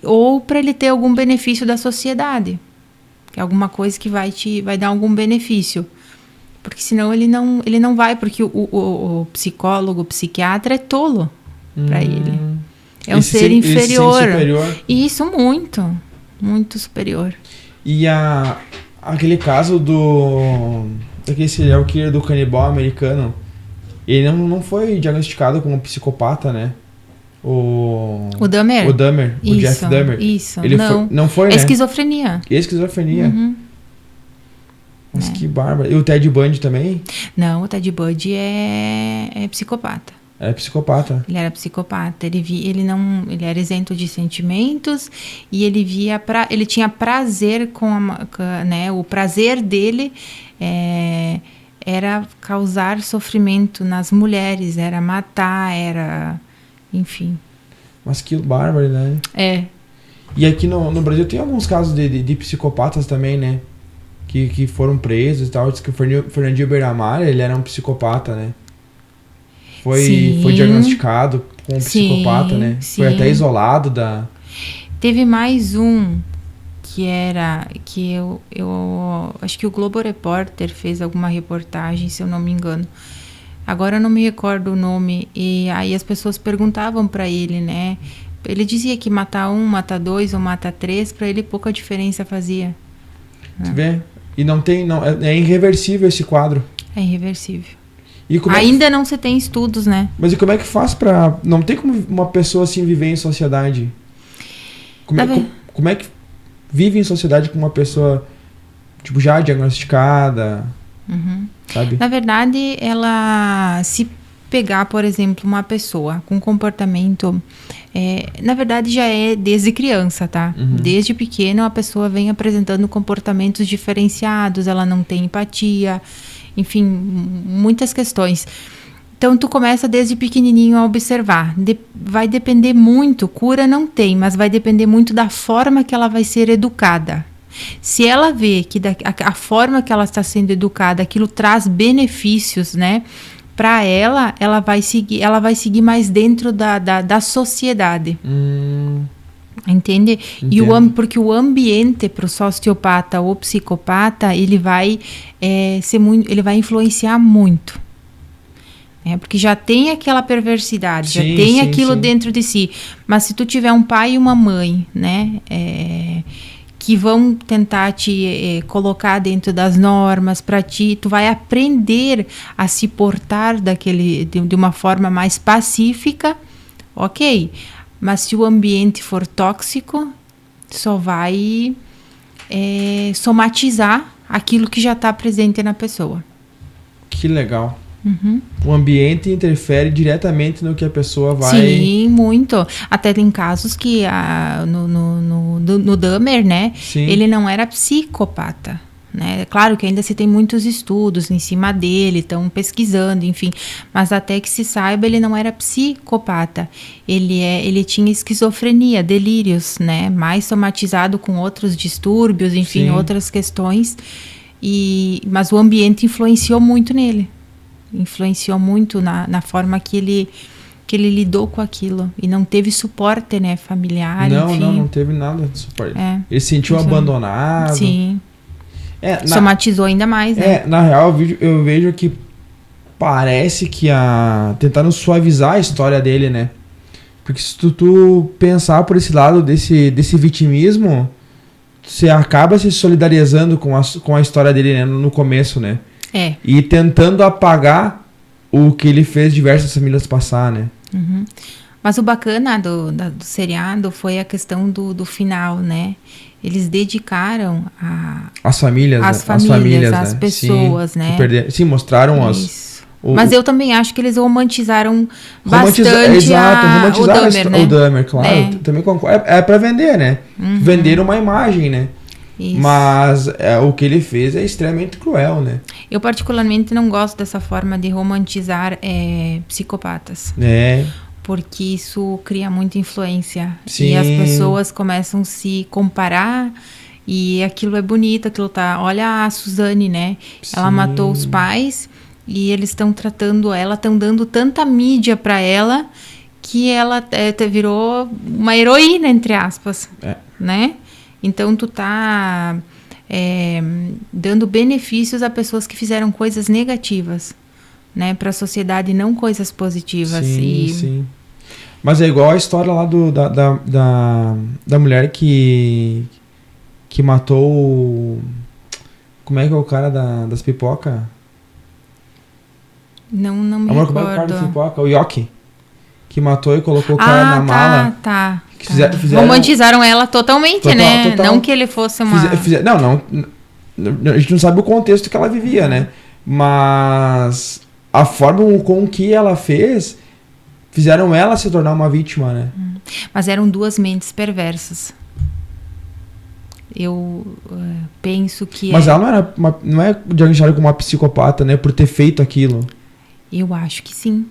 ou para ele ter algum benefício da sociedade, que é alguma coisa que vai dar algum benefício. Porque senão ele não vai, porque o psicólogo, o psiquiatra é tolo para ele. É um ser inferior. Isso, muito. Muito superior. E aquele caso daquele serial killer do canibal americano, ele não foi diagnosticado como psicopata, né? O Dahmer. O Jeff Dahmer. Isso, ele não foi, né? Esquizofrenia. Uhum. Mas que bárbaro. E o Ted Bundy também? Não, o Ted Bundy é psicopata. É psicopata. Ele era psicopata. Ele era isento de sentimentos e ele tinha prazer né? O prazer dele era causar sofrimento nas mulheres, era matar, enfim. Mas que bárbaro, né? É. E aqui no Brasil tem alguns casos de psicopatas também, né? Que foram presos e tal. Diz que o Fernandinho Beiramar, ele era um psicopata, né? Foi diagnosticado como um psicopata, né? Sim. Foi até isolado da... Teve mais um que eu acho que o Globo Repórter fez alguma reportagem, se eu não me engano. Agora eu não me recordo o nome. E aí as pessoas perguntavam para ele, né? Ele dizia que matar 1, matar 2 ou matar 3, para ele pouca diferença fazia. Você vê? E é irreversível esse quadro. É irreversível. E ainda não se tem estudos, né? Mas e como é que faz pra... Não tem como uma pessoa assim viver em sociedade? Como é que vive em sociedade com uma pessoa tipo já diagnosticada? Uhum. Sabe? Na verdade, ela se pegar, por exemplo, uma pessoa com comportamento... na verdade, já é desde criança, tá? Uhum. Desde pequeno, a pessoa vem apresentando comportamentos diferenciados, ela não tem empatia, enfim, muitas questões. Então, tu começa desde pequenininho a observar. Vai depender muito, cura não tem, mas vai depender muito da forma que ela vai ser educada. Se ela vê que a forma que ela está sendo educada, aquilo traz benefícios, né? Para ela vai seguir mais dentro da sociedade. Entende? Porque o ambiente para o sociopata ou psicopata, ele vai influenciar muito. Porque já tem aquela perversidade, já tem aquilo dentro de si. Mas se tu tiver um pai e uma mãe, né? Que vão tentar te colocar dentro das normas para ti, tu vai aprender a se portar de uma forma mais pacífica, ok? Mas se o ambiente for tóxico, só vai somatizar aquilo que já está presente na pessoa. Que legal. Uhum. O ambiente interfere diretamente no que a pessoa vai... Sim, muito. Até tem casos que no Dahmer, né? Sim. Ele não era psicopata, né? Claro que ainda se tem muitos estudos em cima dele, estão pesquisando, enfim. Mas até que se saiba, ele não era psicopata. Ele tinha esquizofrenia, delírios, né? Mais somatizado com outros distúrbios, enfim, outras questões. Mas o ambiente influenciou muito nele. Influenciou muito na forma que ele lidou com aquilo. E não teve suporte, né, familiar, enfim. Não teve nada de suporte. Ele se sentiu abandonado. Sim. Somatizou ainda mais, né? Na real, eu vejo que parece que tentaram suavizar a história dele, né? Porque se tu pensar por esse lado desse vitimismo, você acaba se solidarizando com a história dele, né, no começo, né? E tentando apagar o que ele fez diversas famílias passar, né? Uhum. Mas o bacana do seriado foi a questão do final, né? Eles dedicaram as famílias, as né? pessoas, sim, né? Sim, mostraram Mas eu também acho que eles romantizaram bastante romantizaram o Dahmer, né? O Dahmer, claro. É. Também concordo. É pra vender, né? Vender uma imagem, né? Isso. Mas o que ele fez é extremamente cruel, né? Eu particularmente não gosto dessa forma de romantizar psicopatas. É. Porque isso cria muita influência. Sim. E as pessoas começam a se comparar e aquilo é bonito, aquilo tá... Olha a Suzane, né? Sim. Ela matou os pais e eles estão tratando ela, estão dando tanta mídia para ela que ela virou uma heroína, entre aspas, né? Então tu tá dando benefícios a pessoas que fizeram coisas negativas, né? Para a sociedade, não coisas positivas. Sim. Mas é igual a história lá da mulher que matou como é que é o cara das pipoca? Não me Amor, recordo. como é que é o cara das pipoca? O Yoki. Que matou e colocou o cara na mala. Tá. Fizeram... Romantizaram ela totalmente, né? Não que ele fosse uma... Não, a gente não sabe o contexto que ela vivia, né? Mas a forma com que ela fez, fizeram ela se tornar uma vítima, né? Mas eram duas mentes perversas. Eu penso que... Mas ela não é diagnosticada como uma psicopata, né? Por ter feito aquilo. Eu acho que sim.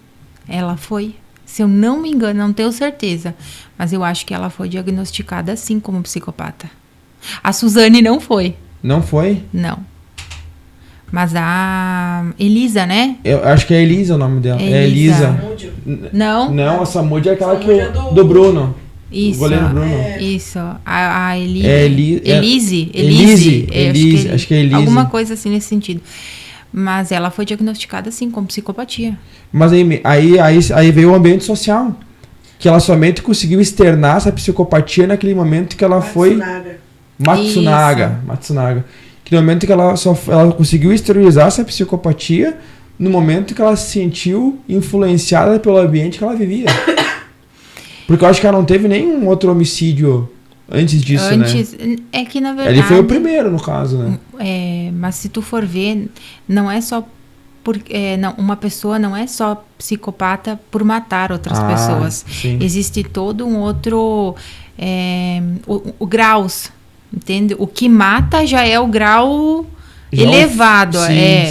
Ela foi. Se eu não me engano, não tenho certeza. Mas eu acho que ela foi diagnosticada sim como psicopata. A Suzane não foi. Não foi? Não. Mas a Elisa, né? Eu acho que é Elisa o nome dela. É Elisa. Não? Não, a Samudio é aquela do Bruno. Isso. O goleiro Bruno. Isso. A Elise. Elise. Acho que é Elise. Alguma coisa assim nesse sentido. Mas ela foi diagnosticada sim como psicopatia. Mas aí veio o ambiente social. Que ela somente conseguiu externar essa psicopatia naquele momento que ela foi... Matsunaga. Que no momento que ela conseguiu exteriorizar essa psicopatia, no momento que ela se sentiu influenciada pelo ambiente que ela vivia. Porque eu acho que ela não teve nenhum outro homicídio antes disso, né? É que na verdade... Ele foi o primeiro, no caso, né? Mas se tu for ver, não é só... uma pessoa não é só psicopata por matar outras pessoas. Sim. Existe todo um outro... o graus, entende? O que mata já é o grau elevado.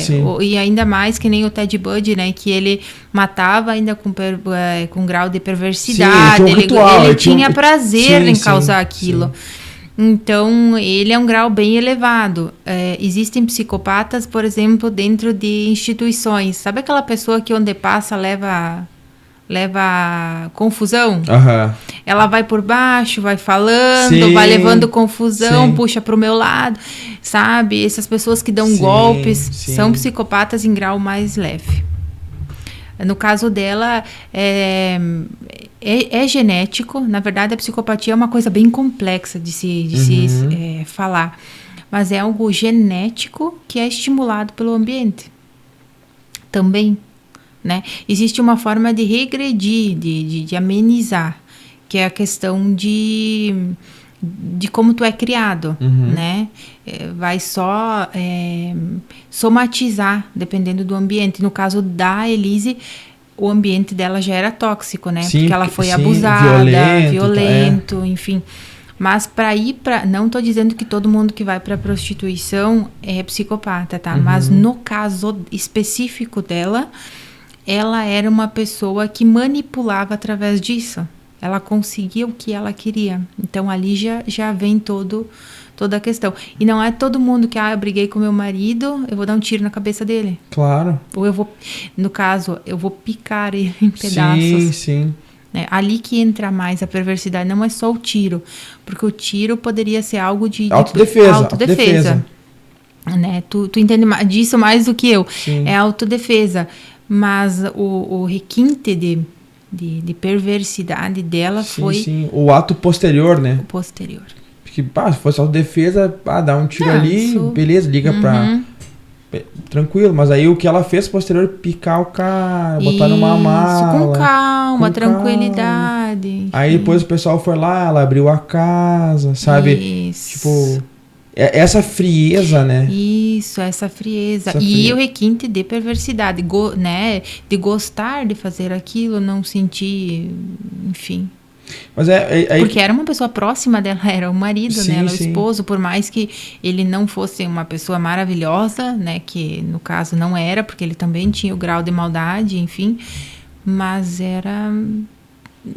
Sim. E ainda mais que nem o Ted Bundy, né? Que ele matava ainda com grau de perversidade. Sim, ele tinha prazer em causar aquilo. Sim. Então, ele é um grau bem elevado. Existem psicopatas, por exemplo, dentro de instituições. Sabe aquela pessoa que onde passa leva confusão? Uhum. Ela vai por baixo, vai falando, vai levando confusão, puxa pro meu lado, sabe? Essas pessoas que dão golpes são psicopatas em grau mais leve. No caso dela, é genético. Na verdade, a psicopatia é uma coisa bem complexa de se falar. Mas é algo genético que é estimulado pelo ambiente. Também, né? Existe uma forma de regredir, de amenizar, que é a questão de como tu é criado, né? Vai só somatizar, dependendo do ambiente. No caso da Elise, o ambiente dela já era tóxico, né? Porque ela foi abusada, violento, enfim. Mas não estou dizendo que todo mundo que vai para prostituição é psicopata, tá? Mas no caso específico dela, ela era uma pessoa que manipulava através disso. Ela conseguia o que ela queria. Então, ali já vem toda a questão. E não é todo mundo que, eu briguei com meu marido, eu vou dar um tiro na cabeça dele. Claro. Ou no caso, eu vou picar ele em pedaços. Sim. Ali que entra mais a perversidade. Não é só o tiro. Porque o tiro poderia ser algo de autodefesa. Né? Tu entende disso mais do que eu. Sim. É autodefesa. Mas o requinte de perversidade dela foi... Sim, o ato posterior, né? O posterior. Porque, se fosse autodefesa, dá um tiro ali, beleza, liga tranquilo, mas aí o que ela fez posterior, picar o cara, botar numa mala. Com calma, com tranquilidade. Aí depois o pessoal foi lá, ela abriu a casa, sabe? Isso. Tipo, essa frieza, né? Isso, essa frieza. Essa E frieza. o requinte de perversidade, né? De gostar de fazer aquilo, não sentir, enfim. Mas aí Porque era uma pessoa próxima dela, era o marido, Sim, né? Ela, o sim. esposo, por mais que ele não fosse uma pessoa maravilhosa, né? Que no caso não era, porque ele também tinha o grau de maldade, enfim. Mas era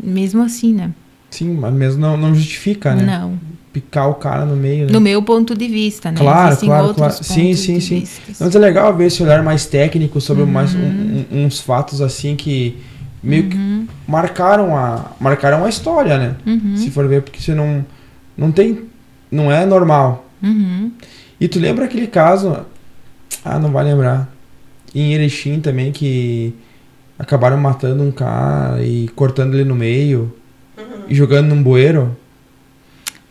mesmo assim, né? sim, mas mesmo não justifica, né? Não. Picar o cara no meio, né? No meu ponto de vista, né? Claro, Existem claro, outros claro. Sim, pontos sim, de sim. vistas. Mas é legal ver esse olhar mais técnico sobre mais uns fatos assim que meio que marcaram a história, né? Se for ver, porque você não é normal. Uhum. E tu lembra aquele caso, não vai lembrar, em Erechim também, que acabaram matando um cara e cortando ele no meio e jogando num bueiro?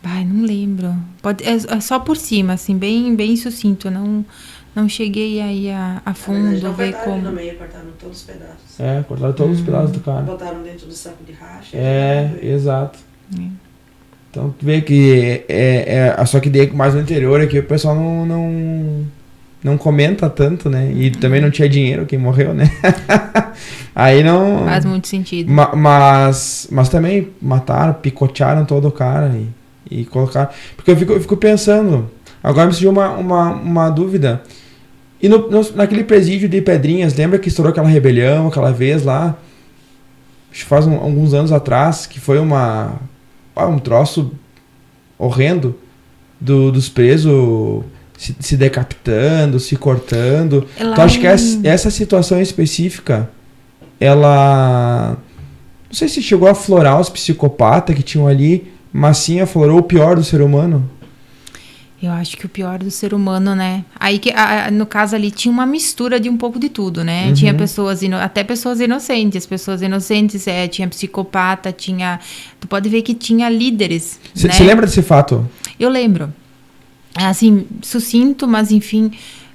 Ai, não lembro. É só por cima, assim, bem sucinto. Não cheguei aí a fundo não ver cortaram ele no como. meio, cortaram todos os pedaços. Cortaram todos os pedaços do cara. Botaram dentro do saco de racha. Exato. Então tu vê que só que daí mais no interior aqui o pessoal não comenta tanto, né? E também não tinha dinheiro quem morreu, né? Aí não... Faz muito sentido. Mas também mataram, picotearam todo o cara e colocaram... Porque eu fico pensando, agora me surgiu uma dúvida. E naquele presídio de Pedrinhas, lembra que estourou aquela rebelião, aquela vez lá? Acho que faz alguns anos atrás, que foi um troço horrendo dos presos se decapitando, se cortando. Então acho que essa situação específica, ela... Não sei se chegou a aflorar os psicopatas que tinham ali, mas sim aflorou o pior do ser humano. Eu acho que o pior do ser humano, né? Aí que no caso ali tinha uma mistura de um pouco de tudo, né? Tinha até pessoas inocentes. Tinha psicopata, tu pode ver que tinha líderes. Você lembra desse fato? Eu lembro. Assim, sucinto, mas enfim,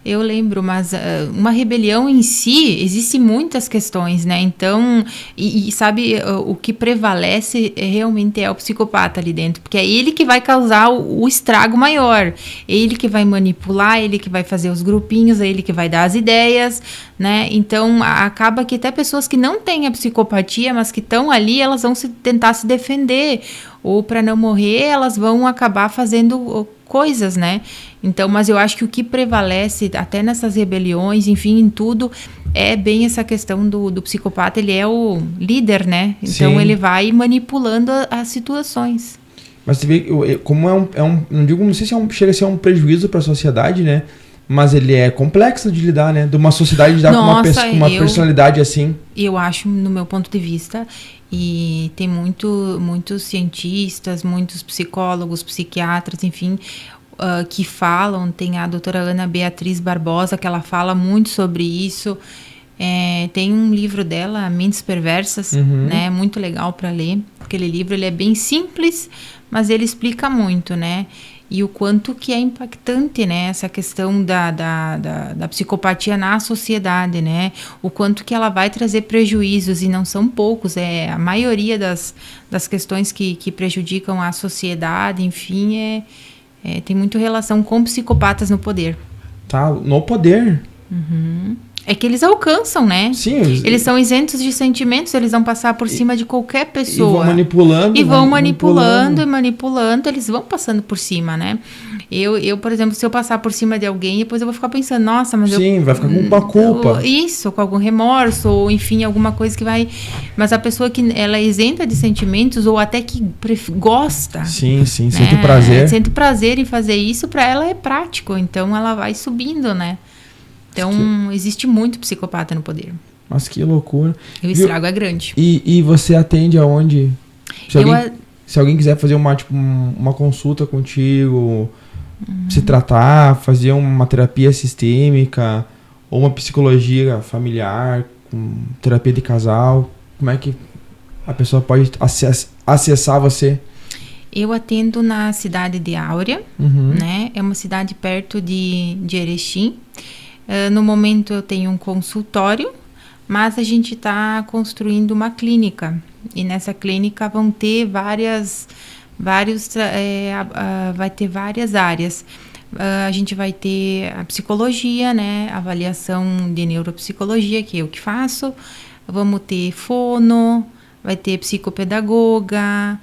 eu lembro, mas uma rebelião em si, existem muitas questões, né? Então, e sabe, o que prevalece realmente é o psicopata ali dentro, porque é ele que vai causar o estrago maior, ele que vai manipular, ele que vai fazer os grupinhos, é ele que vai dar as ideias, né? Então, acaba que até pessoas que não têm a psicopatia, mas que estão ali, elas vão tentar se defender, ou para não morrer, elas vão acabar fazendo coisas, né? Então, mas eu acho que o que prevalece até nessas rebeliões, enfim, em tudo, é bem essa questão do psicopata. Ele é o líder, né? Então, Sim. ele vai manipulando as situações. Mas você vê como não sei se chega a ser um prejuízo para a sociedade, né? Mas ele é complexo de lidar, né? De uma sociedade lidar com uma personalidade assim. Eu acho, no meu ponto de vista, e tem muitos cientistas, muitos psicólogos, psiquiatras, enfim, que falam. Tem a doutora Ana Beatriz Barbosa, que ela fala muito sobre isso. Tem um livro dela, Mentes Perversas, né? Muito legal para ler. Aquele livro, ele é bem simples, mas ele explica muito, né? E o quanto que é impactante, né, essa questão da psicopatia na sociedade, né? O quanto que ela vai trazer prejuízos, e não são poucos, a maioria das questões que prejudicam a sociedade, enfim, tem muito relação com psicopatas no poder. Tá, no poder. É que eles alcançam, né? Sim. Eles são isentos de sentimentos, eles vão passar por cima de qualquer pessoa. E vão manipulando. E vão manipulando, eles vão passando por cima, né? Eu, por exemplo, se eu passar por cima de alguém, depois eu vou ficar pensando, nossa, mas Sim, vai ficar com uma culpa. Isso, com algum remorso, ou enfim, alguma coisa que vai... Mas a pessoa que ela é isenta de sentimentos, ou até que gosta... Sim, né? sente prazer. Sente prazer em fazer isso, pra ela é prático, então ela vai subindo, né? Então, existe muito psicopata no poder. Mas que loucura. E o estrago é grande. E você atende aonde? Se alguém quiser fazer uma consulta contigo, se tratar, fazer uma terapia sistêmica, ou uma psicologia familiar, com terapia de casal, como é que a pessoa pode acessar você? Eu atendo na cidade de Áurea, né? É uma cidade perto de Erechim. No momento eu tenho um consultório, mas a gente está construindo uma clínica. E nessa clínica vão ter vai ter várias áreas. A gente vai ter a psicologia, né? Avaliação de neuropsicologia, que é eu que faço. Vamos ter fono, vai ter psicopedagoga.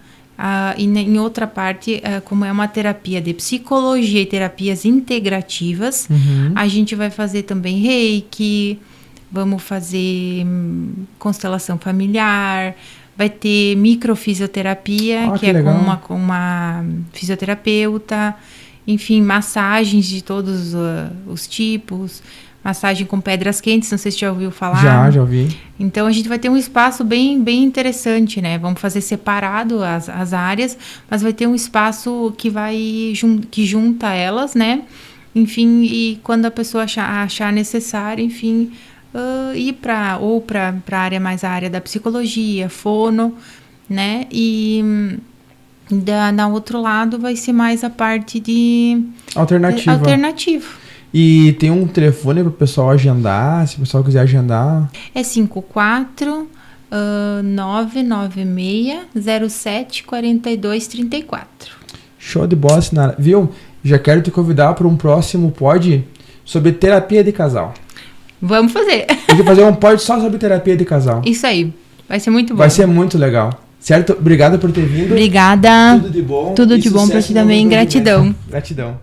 E em outra parte, como é uma terapia de psicologia e terapias integrativas, a gente vai fazer também reiki, vamos fazer constelação familiar, vai ter microfisioterapia, que é legal. com uma fisioterapeuta, enfim, massagens de todos os tipos, massagem com pedras quentes, não sei se você já ouviu falar. Já ouvi. Então, a gente vai ter um espaço bem interessante, né? Vamos fazer separado as áreas, mas vai ter um espaço que junta elas, né? Enfim, e quando a pessoa achar necessário, enfim, ir para a área mais a área da psicologia, fono, né? E na outro lado vai ser mais a parte de alternativo. E tem um telefone para o pessoal agendar, se o pessoal quiser agendar. É 54 996 07 42 34. Show de bola, Sinara. Viu? Já quero te convidar para um próximo pod sobre terapia de casal. Vamos fazer. A gente vai fazer um pod só sobre terapia de casal. Isso aí. Vai ser muito bom. Vai ser muito legal. Certo? Obrigado por ter vindo. Obrigada. Tudo de bom. Tudo de bom para ti também. Gratidão. Gratidão.